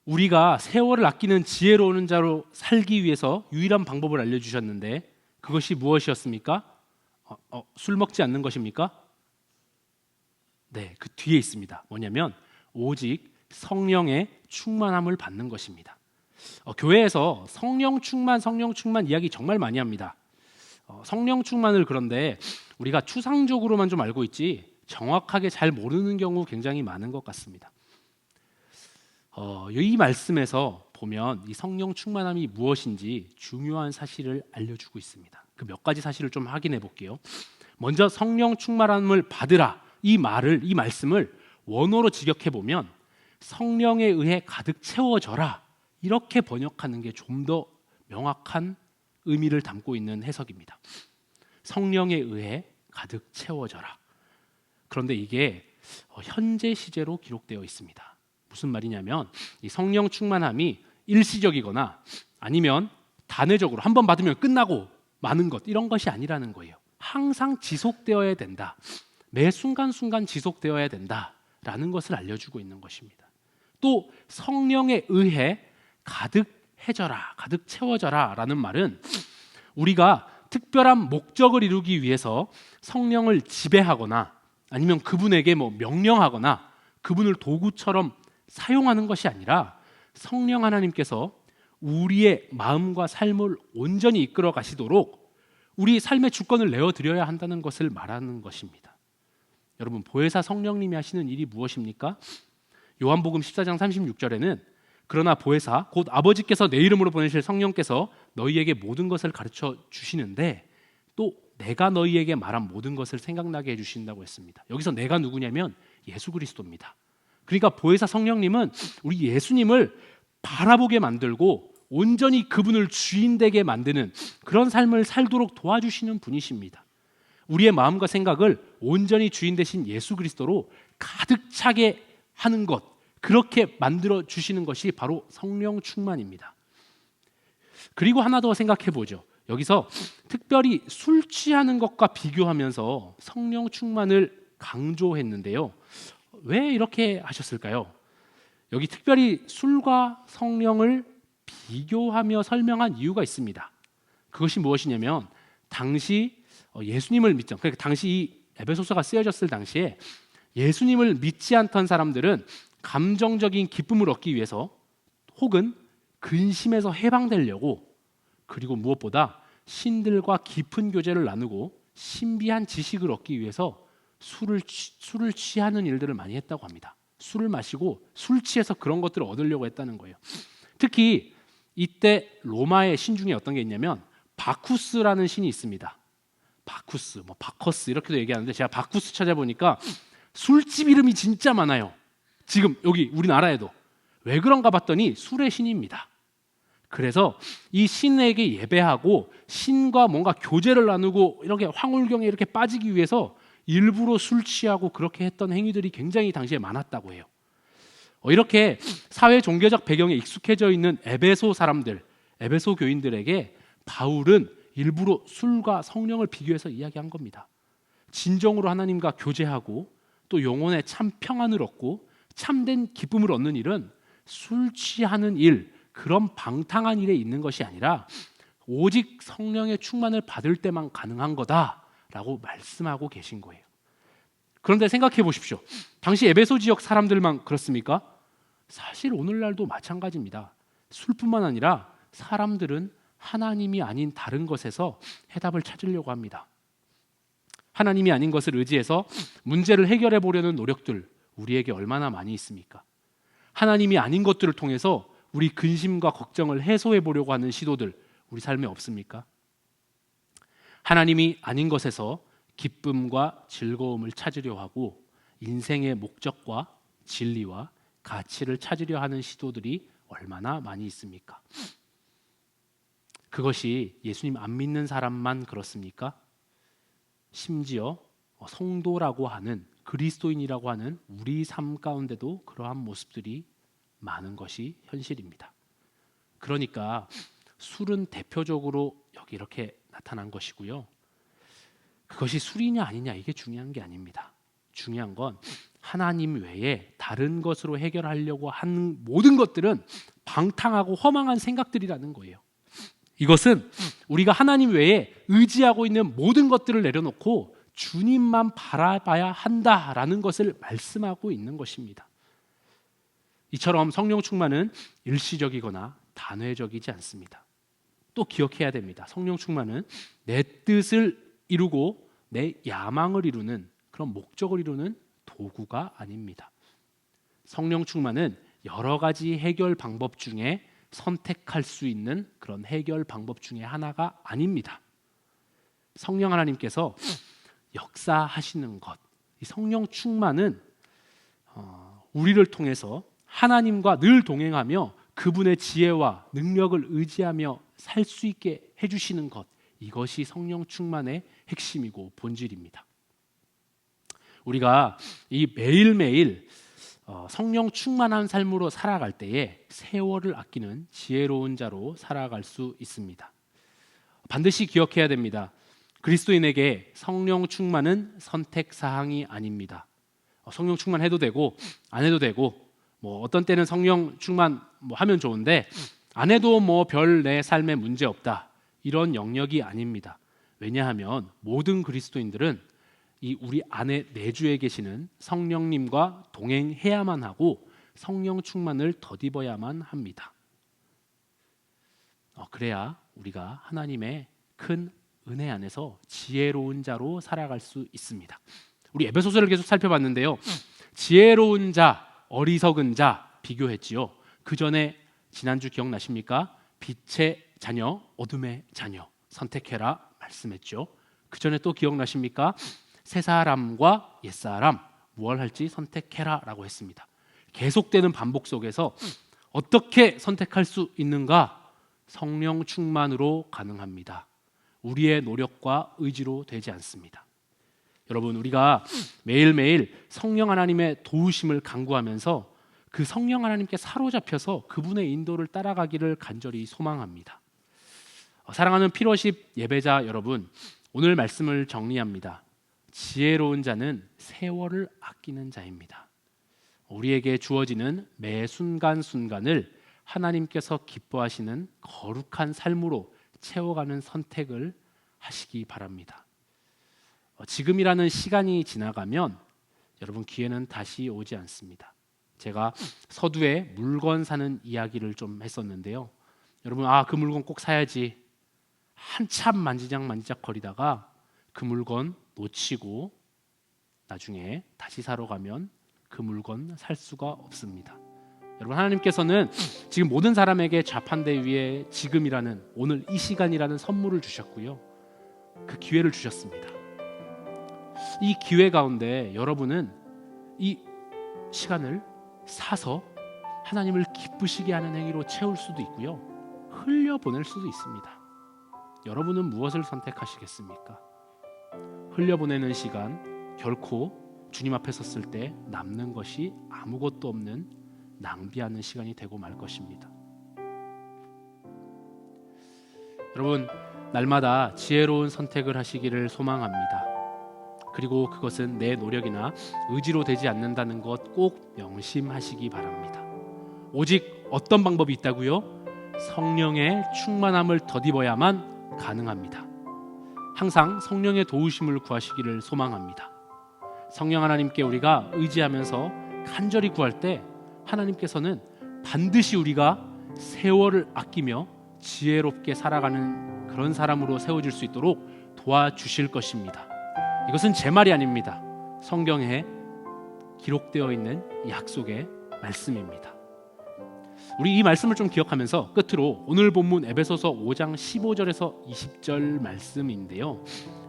우리가 세월을 아끼는 지혜로운 자로 살기 위해서 유일한 방법을 알려주셨는데 그것이 무엇이었습니까? 술 먹지 않는 것입니까? 네, 그 뒤에 있습니다. 뭐냐면 오직 성령의 충만함을 받는 것입니다. 교회에서 성령 충만 이야기 정말 많이 합니다. 성령 충만을 그런데 우리가 추상적으로만 좀 알고 있지 정확하게 잘 모르는 경우 굉장히 많은 것 같습니다. 이 말씀에서 보면 이 성령 충만함이 무엇인지 중요한 사실을 알려주고 있습니다. 그 몇 가지 사실을 좀 확인해 볼게요. 먼저 성령 충만함을 받으라, 이 말씀을 원어로 직역해 보면 성령에 의해 가득 채워져라, 이렇게 번역하는 게 좀 더 명확한 의미를 담고 있는 해석입니다. 성령에 의해 가득 채워져라. 그런데 이게 현재 시제로 기록되어 있습니다. 무슨 말이냐면 이 성령 충만함이 일시적이거나 아니면 단회적으로 한 번 받으면 끝나고 마는 것, 이런 것이 아니라는 거예요. 항상 지속되어야 된다. 매 순간순간 지속되어야 된다라는 것을 알려주고 있는 것입니다. 또 성령에 의해 가득해져라, 가득 채워져라 라는 말은 우리가 특별한 목적을 이루기 위해서 성령을 지배하거나 아니면 그분에게 명령하거나 그분을 도구처럼 사용하는 것이 아니라 성령 하나님께서 우리의 마음과 삶을 온전히 이끌어 가시도록 우리 삶의 주권을 내어드려야 한다는 것을 말하는 것입니다. 여러분, 보혜사 성령님이 하시는 일이 무엇입니까? 요한복음 14장 36절에는 그러나 보혜사 곧 아버지께서 내 이름으로 보내실 성령께서 너희에게 모든 것을 가르쳐 주시는데 또 내가 너희에게 말한 모든 것을 생각나게 해주신다고 했습니다. 여기서 내가 누구냐면 예수 그리스도입니다. 그러니까 보혜사 성령님은 우리 예수님을 바라보게 만들고 온전히 그분을 주인 되게 만드는 그런 삶을 살도록 도와주시는 분이십니다. 우리의 마음과 생각을 온전히 주인 되신 예수 그리스도로 가득 차게 하는 것, 그렇게 만들어 주시는 것이 바로 성령 충만입니다. 그리고 하나 더 생각해 보죠. 여기서 특별히 술 취하는 것과 비교하면서 성령 충만을 강조했는데요. 왜 이렇게 하셨을까요? 여기 특별히 술과 성령을 비교하며 설명한 이유가 있습니다. 그것이 무엇이냐면 당시 예수님을 믿죠. 그러니까 당시 이 에베소서가 쓰여졌을 당시에 예수님을 믿지 않던 사람들은 감정적인 기쁨을 얻기 위해서 혹은 근심에서 해방되려고, 그리고 무엇보다 신들과 깊은 교제를 나누고 신비한 지식을 얻기 위해서 술을 취하는 일들을 많이 했다고 합니다. 술을 마시고 술 취해서 그런 것들을 얻으려고 했다는 거예요. 특히 이때 로마의 신 중에 어떤 게 있냐면 바쿠스라는 신이 있습니다. 바쿠스, 바커스 이렇게도 얘기하는데 제가 바쿠스 찾아보니까 술집 이름이 진짜 많아요. 지금 여기 우리나라에도. 왜 그런가 봤더니 술의 신입니다. 그래서 이 신에게 예배하고 신과 뭔가 교제를 나누고 이렇게 황홀경에 이렇게 빠지기 위해서 일부러 술 취하고 그렇게 했던 행위들이 굉장히 당시에 많았다고 해요. 이렇게 사회 종교적 배경에 익숙해져 있는 에베소 사람들, 에베소 교인들에게 바울은 일부러 술과 성령을 비교해서 이야기한 겁니다. 진정으로 하나님과 교제하고 또 영혼의 참 평안을 얻고 참된 기쁨을 얻는 일은 술 취하는 일, 그런 방탕한 일에 있는 것이 아니라 오직 성령의 충만을 받을 때만 가능한 거다라고 말씀하고 계신 거예요. 그런데 생각해 보십시오. 당시 에베소 지역 사람들만 그렇습니까? 사실 오늘날도 마찬가지입니다. 술뿐만 아니라 사람들은 하나님이 아닌 다른 것에서 해답을 찾으려고 합니다. 하나님이 아닌 것을 의지해서 문제를 해결해 보려는 노력들, 우리에게 얼마나 많이 있습니까? 하나님이 아닌 것들을 통해서 우리 근심과 걱정을 해소해 보려고 하는 시도들, 우리 삶에 없습니까? 하나님이 아닌 것에서 기쁨과 즐거움을 찾으려 하고 인생의 목적과 진리와 가치를 찾으려 하는 시도들이 얼마나 많이 있습니까? 그것이 예수님 안 믿는 사람만 그렇습니까? 심지어 성도라고 하는, 그리스도인이라고 하는 우리 삶 가운데도 그러한 모습들이 많은 것이 현실입니다. 그러니까 술은 대표적으로 여기 이렇게 나타난 것이고요. 그것이 술이냐 아니냐 이게 중요한 게 아닙니다. 중요한 건 하나님 외에 다른 것으로 해결하려고 하는 모든 것들은 방탕하고 허망한 생각들이라는 거예요. 이것은 우리가 하나님 외에 의지하고 있는 모든 것들을 내려놓고 주님만 바라봐야 한다라는 것을 말씀하고 있는 것입니다. 이처럼 성령 충만은 일시적이거나 단회적이지 않습니다. 또 기억해야 됩니다. 성령 충만은 내 뜻을 이루고 내 야망을 이루는, 그런 목적을 이루는 도구가 아닙니다. 성령 충만은 여러 가지 해결 방법 중에 선택할 수 있는 그런 해결 방법 중에 하나가 아닙니다. 성령 하나님께서 역사하시는 것, 이 성령 충만은 우리를 통해서 하나님과 늘 동행하며 그분의 지혜와 능력을 의지하며 살 수 있게 해주시는 것, 이것이 성령 충만의 핵심이고 본질입니다. 우리가 이 매일매일 성령 충만한 삶으로 살아갈 때에 세월을 아끼는 지혜로운 자로 살아갈 수 있습니다. 반드시 기억해야 됩니다. 그리스도인에게 성령 충만은 선택 사항이 아닙니다. 성령 충만해도 되고 안 해도 되고, 어떤 때는 성령 충만 하면 좋은데 안 해도 별 내 삶에 문제 없다, 이런 영역이 아닙니다. 왜냐하면 모든 그리스도인들은 이 우리 안에 내주에 계시는 성령님과 동행해야만 하고 성령 충만을 덧입어야만 합니다. 그래야 우리가 하나님의 큰 은혜 안에서 지혜로운 자로 살아갈 수 있습니다. 우리 에베소서를 계속 살펴봤는데요. 지혜로운 자, 어리석은 자 비교했지요. 그 전에 지난주 기억나십니까? 빛의 자녀, 어둠의 자녀 선택해라 말씀했죠. 그 전에 또 기억나십니까? 새 사람과 옛 사람 무엇 할지 선택해라 라고 했습니다. 계속되는 반복 속에서 어떻게 선택할 수 있는가? 성령 충만으로 가능합니다. 우리의 노력과 의지로 되지 않습니다. 여러분, 우리가 매일매일 성령 하나님의 도우심을 간구하면서 그 성령 하나님께 사로잡혀서 그분의 인도를 따라가기를 간절히 소망합니다. 사랑하는 피로십 예배자 여러분, 오늘 말씀을 정리합니다. 지혜로운 자는 세월을 아끼는 자입니다. 우리에게 주어지는 매 순간순간을 하나님께서 기뻐하시는 거룩한 삶으로 채워가는 선택을 하시기 바랍니다. 지금이라는 시간이 지나가면 여러분 기회는 다시 오지 않습니다. 제가 서두에 물건 사는 이야기를 좀 했었는데요. 여러분, 그 물건 꼭 사야지 한참 만지작 거리다가 그 물건 놓치고 나중에 다시 사러 가면 그 물건 살 수가 없습니다. 여러분, 하나님께서는 지금 모든 사람에게 좌판대 위에 지금이라는 오늘 이 시간이라는 선물을 주셨고요. 그 기회를 주셨습니다. 이 기회 가운데 여러분은 이 시간을 사서 하나님을 기쁘시게 하는 행위로 채울 수도 있고요, 흘려보낼 수도 있습니다. 여러분은 무엇을 선택하시겠습니까? 흘려보내는 시간, 결코 주님 앞에 섰을 때 남는 것이 아무것도 없는 낭비하는 시간이 되고 말 것입니다. 여러분, 날마다 지혜로운 선택을 하시기를 소망합니다. 그리고 그것은 내 노력이나 의지로 되지 않는다는 것 꼭 명심하시기 바랍니다. 오직 어떤 방법이 있다고요? 성령의 충만함을 덧입어야만 가능합니다. 항상 성령의 도우심을 구하시기를 소망합니다. 성령 하나님께 우리가 의지하면서 간절히 구할 때 하나님께서는 반드시 우리가 세월을 아끼며 지혜롭게 살아가는 그런 사람으로 세워질 수 있도록 도와주실 것입니다. 이것은 제 말이 아닙니다. 성경에 기록되어 있는 약속의 말씀입니다. 우리 이 말씀을 좀 기억하면서 끝으로 오늘 본문 에베소서 5장 15절에서 20절 말씀인데요.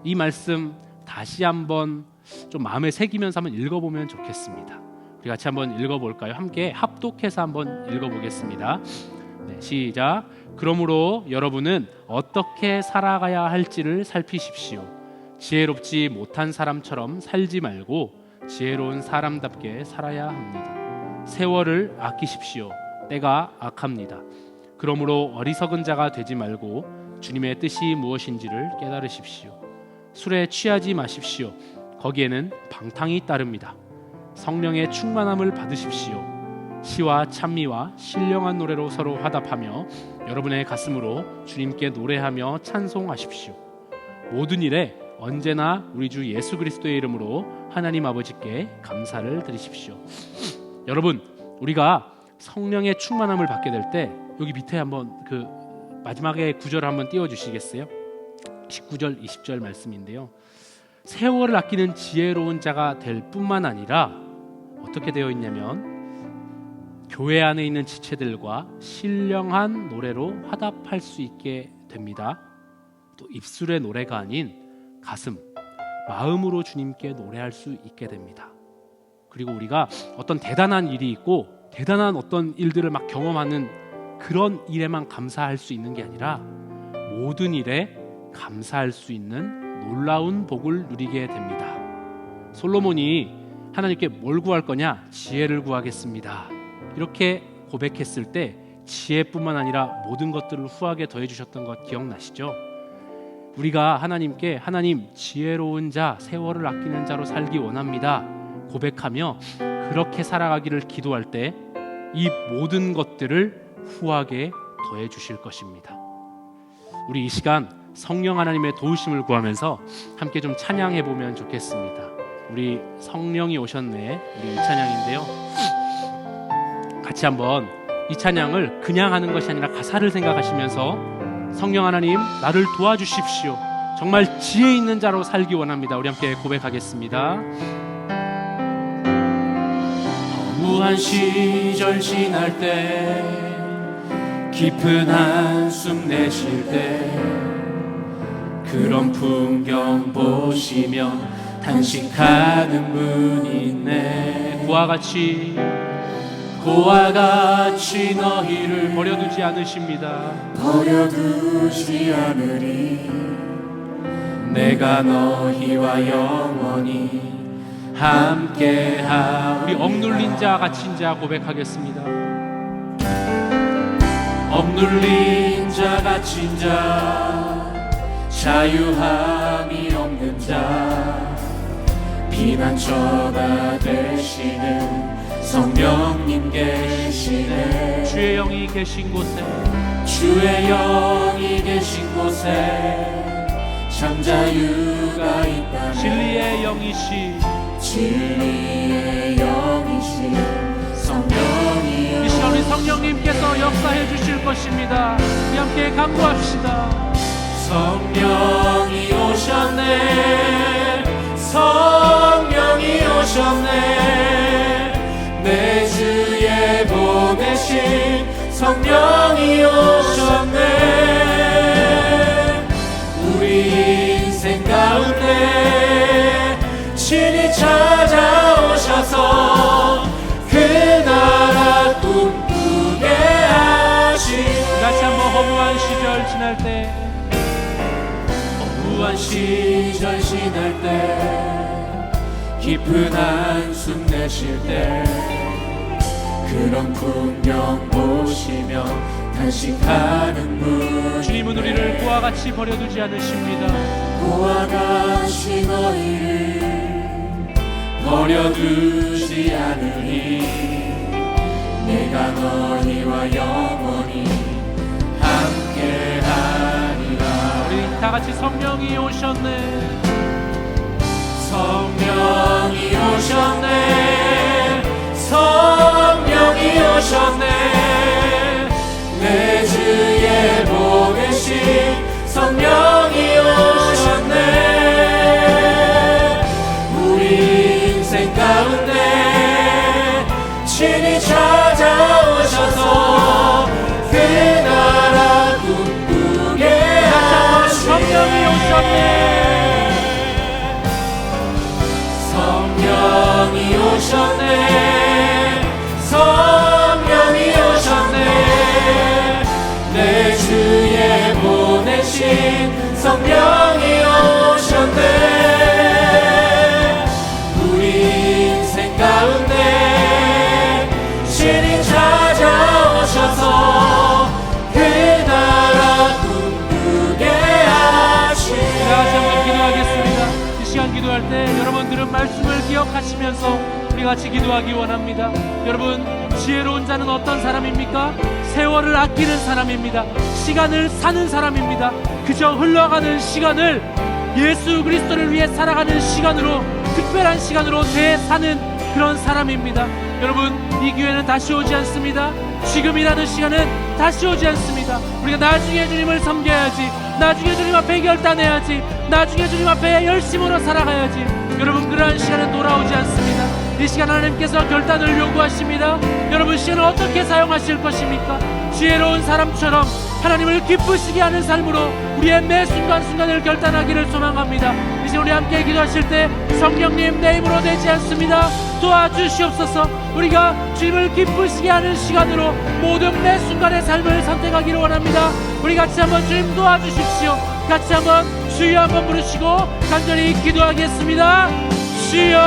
이 말씀 다시 한번 좀 마음에 새기면서 한번 읽어보면 좋겠습니다. 우리 같이 한번 읽어볼까요? 함께 합독해서 한번 읽어보겠습니다. 네, 시작. 그러므로 여러분은 어떻게 살아가야 할지를 살피십시오. 지혜롭지 못한 사람처럼 살지 말고 지혜로운 사람답게 살아야 합니다. 세월을 아끼십시오. 때가 악합니다. 그러므로 어리석은 자가 되지 말고 주님의 뜻이 무엇인지를 깨달으십시오. 술에 취하지 마십시오. 거기에는 방탕이 따릅니다. 성령의 충만함을 받으십시오. 시와 찬미와 신령한 노래로 서로 화답하며 여러분의 가슴으로 주님께 노래하며 찬송하십시오. 모든 일에 언제나 우리 주 예수 그리스도의 이름으로 하나님 아버지께 감사를 드리십시오. 여러분, 우리가 성령의 충만함을 받게 될 때 여기 밑에 한번 그 마지막에 구절을 한번 띄워주시겠어요? 19절 20절 말씀인데요. 세월을 아끼는 지혜로운 자가 될 뿐만 아니라 어떻게 되어 있냐면 교회 안에 있는 지체들과 신령한 노래로 화답할 수 있게 됩니다. 또 입술의 노래가 아닌 가슴, 마음으로 주님께 노래할 수 있게 됩니다. 그리고 우리가 어떤 대단한 일이 있고 대단한 어떤 일들을 막 경험하는 그런 일에만 감사할 수 있는 게 아니라 모든 일에 감사할 수 있는 놀라운 복을 누리게 됩니다. 솔로몬이 하나님께 뭘 구할 거냐? 지혜를 구하겠습니다. 이렇게 고백했을 때 지혜뿐만 아니라 모든 것들을 후하게 더해주셨던 것 기억나시죠? 우리가 하나님께 하나님 지혜로운 자, 세월을 아끼는 자로 살기 원합니다 고백하며 그렇게 살아가기를 기도할 때 이 모든 것들을 후하게 더해 주실 것입니다. 우리 이 시간 성령 하나님의 도우심을 구하면서 함께 좀 찬양해 보면 좋겠습니다. 우리 성령이 오셨네, 우리 이 찬양인데요. 같이 한번 이 찬양을 그냥 하는 것이 아니라 가사를 생각하시면서 성령 하나님 나를 도와주십시오. 정말 지혜 있는 자로 살기 원합니다. 우리 함께 고백하겠습니다. 허무한 시절 지날 때 깊은 한숨 내쉴 때 그런 풍경 보시며 탄식하는 분이 있네. 그와 같이 너희를 버려두지 않으십니다. 버려두지 않으리. 내가 너희와 영원히 함께하. 우리 억눌린 자 갇힌 자 고백하겠습니다. 억눌린 자 갇힌 자 자유함이 없는 자 피난처가 되시는 성령님 계시네. 주의 영이 계신 곳에 주의 영이 계신 곳에 참 자유가 있다. 진리의 영이시 진리의 영이시 성령이 이 시간 우리 성령님께서 역사해 주실 것입니다. 우리 함께 간구합시다. 성령이 오셨네 성령이 오셨네 내 주에 보내신 성령이 오셨네. 우리 인생 가운데 친히 찾아오셔서 그 나라 꿈꾸게 하신. 같이 한번 허무한 시절 지날 때 허무한 시절 지날 때 깊은 한숨 내쉴 때 그런 풍경 보시며 탄식하는 분 주님은 우리를 고와 같이 버려두지 않으십니다. 고와 같이 너희를 버려두지 않으니 내가 너희와 영원히 함께하리라. 우리 다 같이 성령이 오셨네 성령이 오셨네 성령이 오셨네 내 주에 보내신 성령이 오셨네. 우리 인생 가운데 친히 찾아오셔서 그 나라 꿈꾸게 하신 성령이 오셨네 성령이 오셨네 성령이 오셨네 내 주에 보내신 성령이 오셨네. 우리 인생 가운데 친히 찾아오셔서 그 나라 꿈꾸게 하신. 다시 한번 기도하겠습니다. 이 시간 기도할 때 여러분 들은 말씀을 기억하시면서 우리 같이 기도하기 원합니다. 여러분 지혜로운 자는 어떤 사람입니까? 세월을 아끼는 사람입니다. 시간을 사는 사람입니다. 그저 흘러가는 시간을 예수 그리스도를 위해 살아가는 시간으로 특별한 시간으로 되사는 그런 사람입니다. 여러분 이 기회는 다시 오지 않습니다. 지금이라는 시간은 다시 오지 않습니다. 우리가 나중에 주님을 섬겨야지 나중에 주님 앞에 결단해야지 나중에 주님 앞에 열심으로 살아가야지. 여러분 그러한 시간은 돌아오지 않습니다. 이 시간 하나님께서 결단을 요구하십니다. 여러분 시간을 어떻게 사용하실 것입니까? 지혜로운 사람처럼 하나님을 기쁘시게 하는 삶으로 우리의 매 순간순간을 결단하기를 소망합니다. 이제 우리 함께 기도하실 때 성령님 내 힘으로 되지 않습니다. 도와주시옵소서. 우리가 주님을 기쁘시게 하는 시간으로 모든 매 순간의 삶을 선택하기를 원합니다. 우리 같이 한번 주님 도와주십시오. 같이 한번 주여 한번 부르시고 간절히 기도하겠습니다. 주여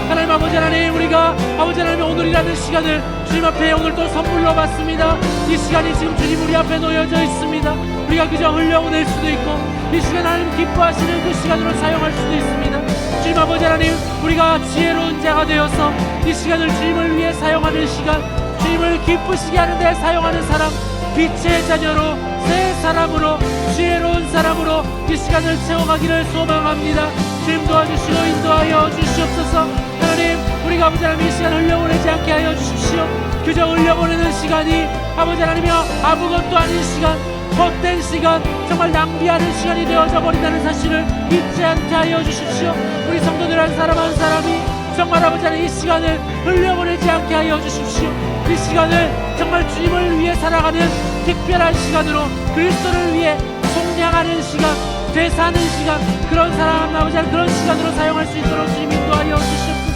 하나님 아버지 하나님 우리가 아버지 하나님 오늘이라는 시간을 주님 앞에 오늘 또 선물로 받습니다. 이 시간이 지금 주님 우리 앞에 놓여져 있습니다. 우리가 그저 흘려보낼 수도 있고 이 시간 하나님 기뻐하시는 그 시간으로 사용할 수도 있습니다. 주님 아버지 하나님 우리가 지혜로운 자가 되어서 이 시간을 주님을 위해 사용하는 시간 주님을 기쁘시게 하는 데 사용하는 사람 빛의 자녀로 새 사람으로 지혜로운 사람으로 이 시간을 채워가기를 소망합니다. 주님 도와주시고 인도하여 주시옵소서. 하나님 우리가 아버지 하나님 이 시간 흘려보내지 않게 하여 주십시오. 그저 흘려보내는 시간이 아버지 하나님이여 아무것도 아닌 시간 헛된 시간 정말 낭비하는 시간이 되어져 버린다는 사실을 잊지 않게 하여 주십시오. 우리 성도들 한 사람 한 사람이 정말 아버지 하나님 이 시간을 흘려보내지 않게 하여 주십시오. 이 시간을 정말 주님을 위해 살아가는 특별한 시간으로 그리스도를 위해 속량하는 시간 되사는 시간 그런 사람 아버지 하나님 그런 시간으로 사용할 수 있도록 주님 인도하여 주시옵소서.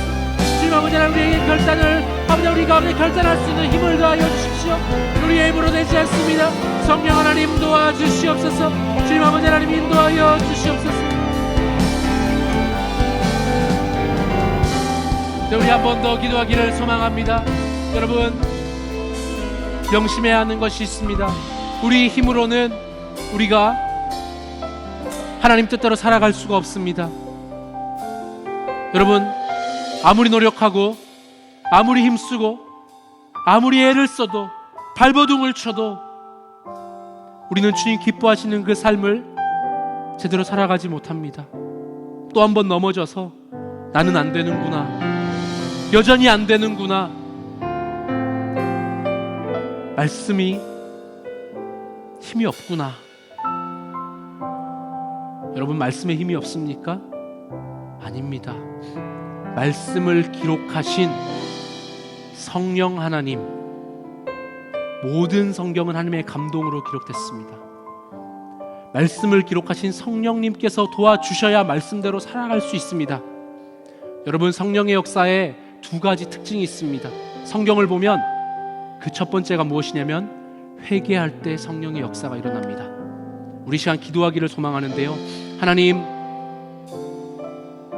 주님 아버지 하나님 우리에게 결단을 아버지 우리 가운데 결단할 수 있는 힘을 더하여 주십시오. 주십시오. 우리의 힘으로 되지 않습니다. 성령 하나님 도와주시옵소서. 주님 아버지 하나님 인도하여 주시옵소서. 네, 우리 한 번 더 기도하기를 소망합니다. 여러분, 명심해야 하는 것이 있습니다. 우리 힘으로는 우리가 하나님 뜻대로 살아갈 수가 없습니다. 여러분, 아무리 노력하고 아무리 힘쓰고 아무리 애를 써도 발버둥을 쳐도 우리는 주님 기뻐하시는 그 삶을 제대로 살아가지 못합니다. 또 한 번 넘어져서 나는 안 되는구나, 여전히 안 되는구나, 말씀이 힘이 없구나. 여러분, 말씀에 힘이 없습니까? 아닙니다. 말씀을 기록하신 성령 하나님, 모든 성경은 하나님의 감동으로 기록됐습니다. 말씀을 기록하신 성령님께서 도와주셔야 말씀대로 살아갈 수 있습니다. 여러분, 성령의 역사에 두 가지 특징이 있습니다. 성경을 보면 그 첫 번째가 무엇이냐면 회개할 때 성령의 역사가 일어납니다. 우리 시간 기도하기를 소망하는데요, 하나님,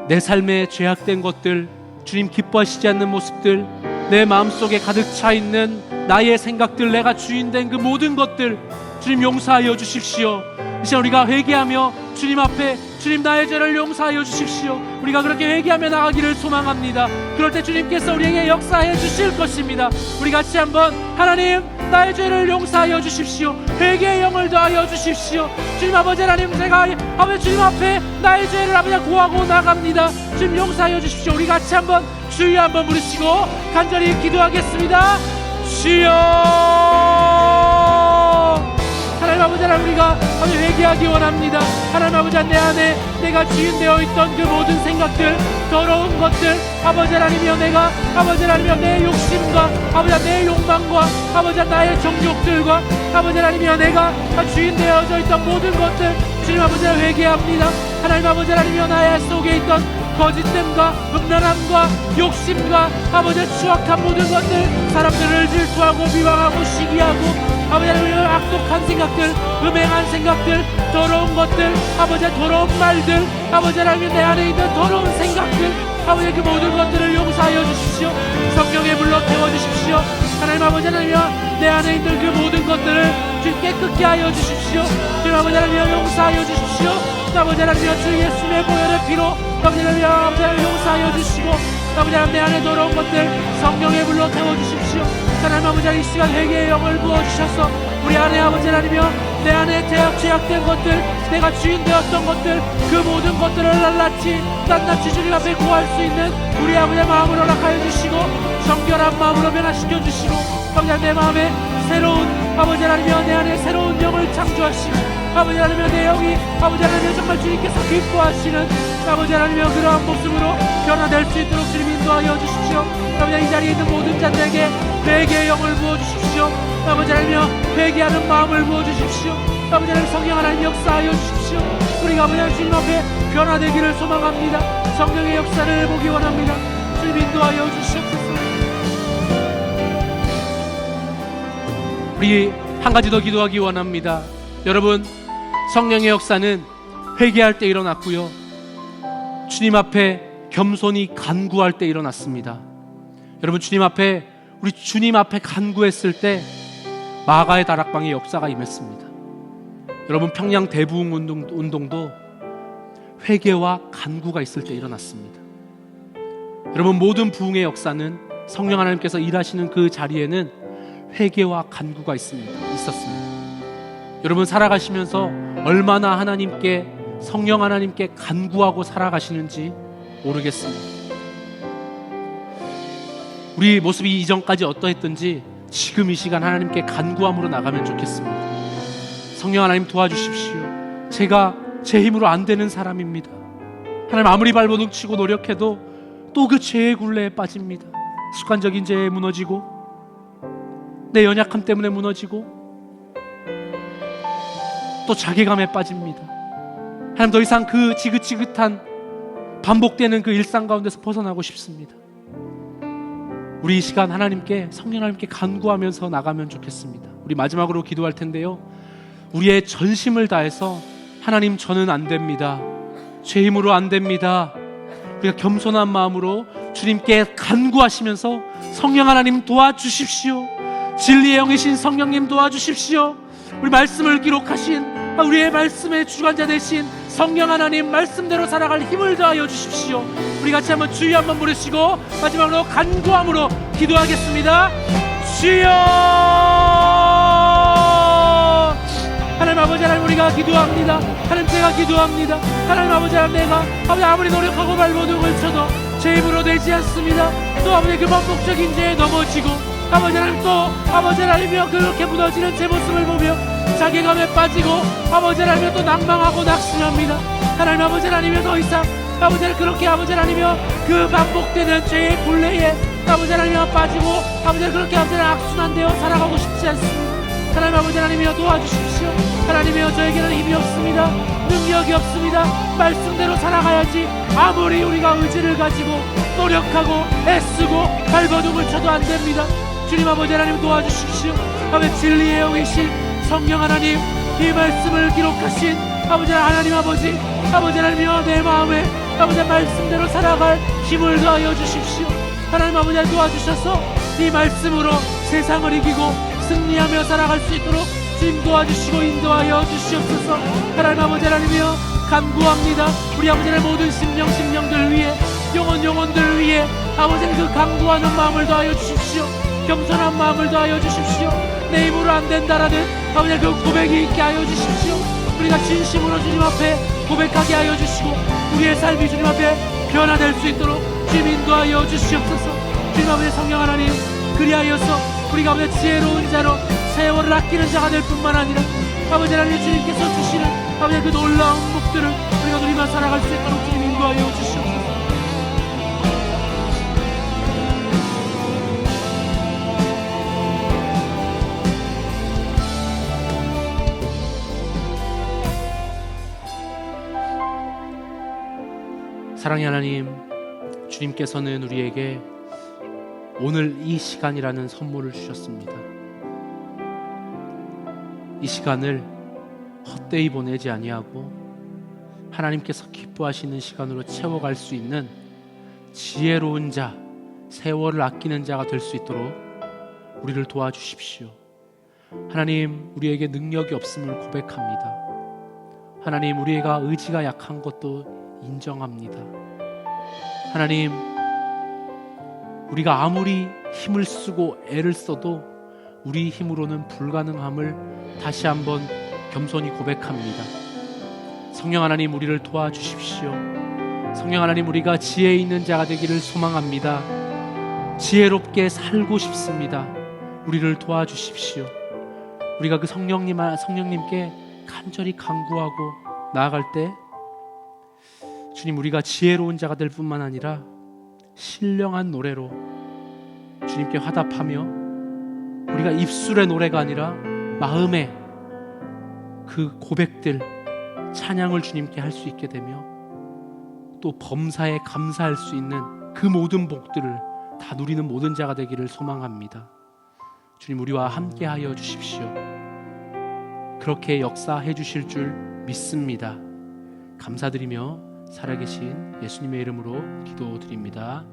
내 삶에 죄악된 것들, 주님 기뻐하시지 않는 모습들, 내 마음속에 가득 차 있는 나의 생각들, 내가 주인된 그 모든 것들 주님 용서하여 주십시오. 이 시간 우리가 회개하며 주님 앞에 주님 나의 죄를 용서하여 주십시오. 우리가 그렇게 회개하며 나가기를 소망합니다. 그럴 때 주님께서 우리에게 역사해 주실 것입니다. 우리 같이 한번, 하나님 나의 죄를 용서하여 주십시오. 회개의 영을 더하여 주십시오. 주님 아버지 하나님, 제가 아버지 주님 앞에 나의 죄를 아버지 구하고 나갑니다. 주님 용서하여 주십시오. 우리 같이 한번 주여 한번 부르시고 간절히 기도하겠습니다. 주여, 하나님 아버지 하나님, 우리가 회개하기 원합니다. 하나님 아버지, 내 안에 내가 주인되어 있던 그 모든 생각들, 더러운 것들, 아버지 하나님이여, 내가 아버지 하나님이여 내 욕심과 아버지 내 욕망과 아버지 나의 정욕들과 아버지 하나님이여 내가 주인되어져 있던 모든 것들 주님 아버지 회개합니다. 하나님 아버지 하나님이여, 나의 속에 있던 거짓됨과 음란함과 욕심과 아버지의 추악한 모든 것들, 사람들을 질투하고 비방하고 시기하고 아버지 하나님 악독한 생각들, 음행한 생각들, 더러운 것들, 아버지의 더러운 말들, 아버지 하나님 내 안에 있는 더러운 생각들, 아버지 그 모든 것들을 용서하여 주십시오. 성령의 불로 태워주십시오. 하나님 아버지 하나님이여, 내 안에 있는 그 모든 것들을 주님 깨끗게 하여 주십시오. 주님 아버지 하나님이여 용서하여 주십시오. 아버지 하나님이여 주 예수의 보혈의 피로 아버지 하나님이여 용서하여 주시고 아버지 하나님 내 안에 더러운 것들 성령의 불로 태워주십시오. 하나님 아버지 하나님, 이 시간 회개의 영을 부어주셔서 우리 안에 아버지 하나님이여 내 안에 죄악된 것들, 내가 주인 되었던 것들, 그 모든 것들을 낱낱이 주님 앞에 구할 수 있는 우리 아버지의 마음을 허락하여 주시고 정결한 마음으로 변화시켜 주시고 아버지 하나님 내 마음에 새로운 아버지 하나님이여 내 안에 새로운 영을 창조하시고 아버지 하나님이여 내 영이 아버지 하나님이여 정말 주님께서 기뻐하시는 아버지 하나님이여 그러한 모습으로 변화될 수 있도록 주님 인도하여 주십시오. 아버지 이 자리에 있는 모든 자들에게 회개의 영을 부어주십시오. 아버지 하나님이여 회개하는 마음을 부어주십시오. 아버지 하나님 성령 하나님 역사하여 주십시오. 우리가 아버지 하나님 주님 앞에 변화되기를 소망합니다. 성령의 역사를 보기 원합니다. 주님 인도하여 주시옵소서. 우리 한 가지 더 기도하기 원합니다. 여러분, 성령의 역사는 회개할 때 일어났고요, 주님 앞에 겸손히 간구할 때 일어났습니다. 여러분, 우리 주님 앞에 간구했을 때 마가의 다락방의 역사가 임했습니다. 여러분, 평양 대부흥 운동도 회개와 간구가 있을 때 일어났습니다. 여러분, 모든 부흥의 역사는 성령 하나님께서 일하시는 그 자리에는 회개와 간구가 있었습니다. 여러분, 살아가시면서 얼마나 성령 하나님께 간구하고 살아가시는지 모르겠습니다. 우리 모습이 이전까지 어떠했든지 지금 이 시간 하나님께 간구함으로 나가면 좋겠습니다. 성령 하나님 도와주십시오. 제가 제 힘으로 안 되는 사람입니다. 하나님, 아무리 발버둥 치고 노력해도 또 그 죄의 굴레에 빠집니다. 습관적인 죄에 무너지고 내 연약함 때문에 무너지고 또 자괴감에 빠집니다. 하나님, 더 이상 그 지긋지긋한 반복되는 그 일상 가운데서 벗어나고 싶습니다. 우리 이 시간 하나님께, 성령 하나님께 간구하면서 나가면 좋겠습니다. 우리 마지막으로 기도할 텐데요, 우리의 전심을 다해서 하나님, 저는 안 됩니다, 제 힘으로 안 됩니다, 우리가 겸손한 마음으로 주님께 간구하시면서 성령 하나님 도와주십시오, 진리의 영이신 성령님 도와주십시오, 우리 말씀을 기록하신 우리의 말씀의 주관자 되신 성령 하나님 말씀대로 살아갈 힘을 더하여 주십시오. 우리 같이 한번 주여 한번 부르시고 마지막으로 간구함으로 기도하겠습니다. 주여! 하나님 아버지, 하나님 우리가 기도합니다. 하나님 제가 기도합니다. 하나님 아버지, 하나님 내가 아무리 노력하고 발버둥을 쳐도 제 힘으로 되지 않습니다. 또 아버지 그 반복적인 죄에 넘어지고 아버지 하나님 또 아버지 하나님이여 그렇게 무너지는 제 모습을 보며 자괴감에 빠지고 아버지 하나님이여 또 낭망하고 낙심합니다. 하나님 아버지 하나님이여 더 이상 아버지 하나님 그렇게 아버지 하나님이여 그 반복되는 죄의 굴레에 아버지 하나님이여 빠지고 아버지 하나님 그렇게 아버지 하나님 악순환되어 살아가고 싶지 않습니다. 하나님 아버지 하나님이여 도와주십시오. 하나님이여 저에게는 힘이 없습니다. 능력이 없습니다. 말씀대로 살아가야지 아무리 우리가 의지를 가지고 노력하고 애쓰고 발버둥을 쳐도 안 됩니다. 주님 아버지 하나님 도와주십시오. 아버지 진리의 영이신 성령 하나님, 이 말씀을 기록하신 아버지 하나님 아버지 하나님이여 내 마음에 아버지 말씀대로 살아갈 힘을 더하여 주십시오. 하나님 아버지 하나님 도와주셔서 이 말씀으로 세상을 이기고 승리하며 살아갈 수 있도록 주님 도와주시고 인도하여 주시옵소서. 하나님 아버지 하나님이여 간구합니다. 우리 아버지 하나님 모든 심령들 위해 영혼들 위해 아버지 그 간구하는 마음을 더하여 주십시오. 겸손한 마음을 더하여 주십시오. 내 힘으로 안 된다라는 아버지 그 고백이 있게 하여 주십시오. 우리가 진심으로 주님 앞에 고백하게 하여 주시고 우리의 삶이 주님 앞에 변화될 수 있도록 주님 인도하여 주시옵소서. 주님 아버지 성령 하나님, 그리하여서 우리가 아버지 지혜로운 자로 세월을 아끼는 자가 될 뿐만 아니라 아버지 하나님 주님께서 주시는 아버지 그 놀라운 복들을 우리가 누리며 살아갈 수 있도록 주님 인도하여 주시옵소서. 사랑의 하나님, 주님께서는 우리에게 오늘 이 시간이라는 선물을 주셨습니다. 이 시간을 헛되이 보내지 아니하고 하나님께서 기뻐하시는 시간으로 채워갈 수 있는 지혜로운 자, 세월을 아끼는 자가 될 수 있도록 우리를 도와주십시오. 하나님, 우리에게 능력이 없음을 고백합니다. 하나님, 우리가 의지가 약한 것도 인정합니다. 하나님, 우리가 아무리 힘을 쓰고 애를 써도 우리 힘으로는 불가능함을 다시 한번 겸손히 고백합니다. 성령 하나님, 우리를 도와주십시오. 성령 하나님, 우리가 지혜 있는 자가 되기를 소망합니다. 지혜롭게 살고 싶습니다. 우리를 도와주십시오. 우리가 그 성령님께 간절히 간구하고 나아갈 때 주님, 우리가 지혜로운 자가 될 뿐만 아니라 신령한 노래로 주님께 화답하며 우리가 입술의 노래가 아니라 마음의 그 고백들, 찬양을 주님께 할 수 있게 되며 또 범사에 감사할 수 있는 그 모든 복들을 다 누리는 모든 자가 되기를 소망합니다. 주님, 우리와 함께 하여 주십시오. 그렇게 역사해 주실 줄 믿습니다. 감사드리며 살아계신 예수님의 이름으로 기도드립니다.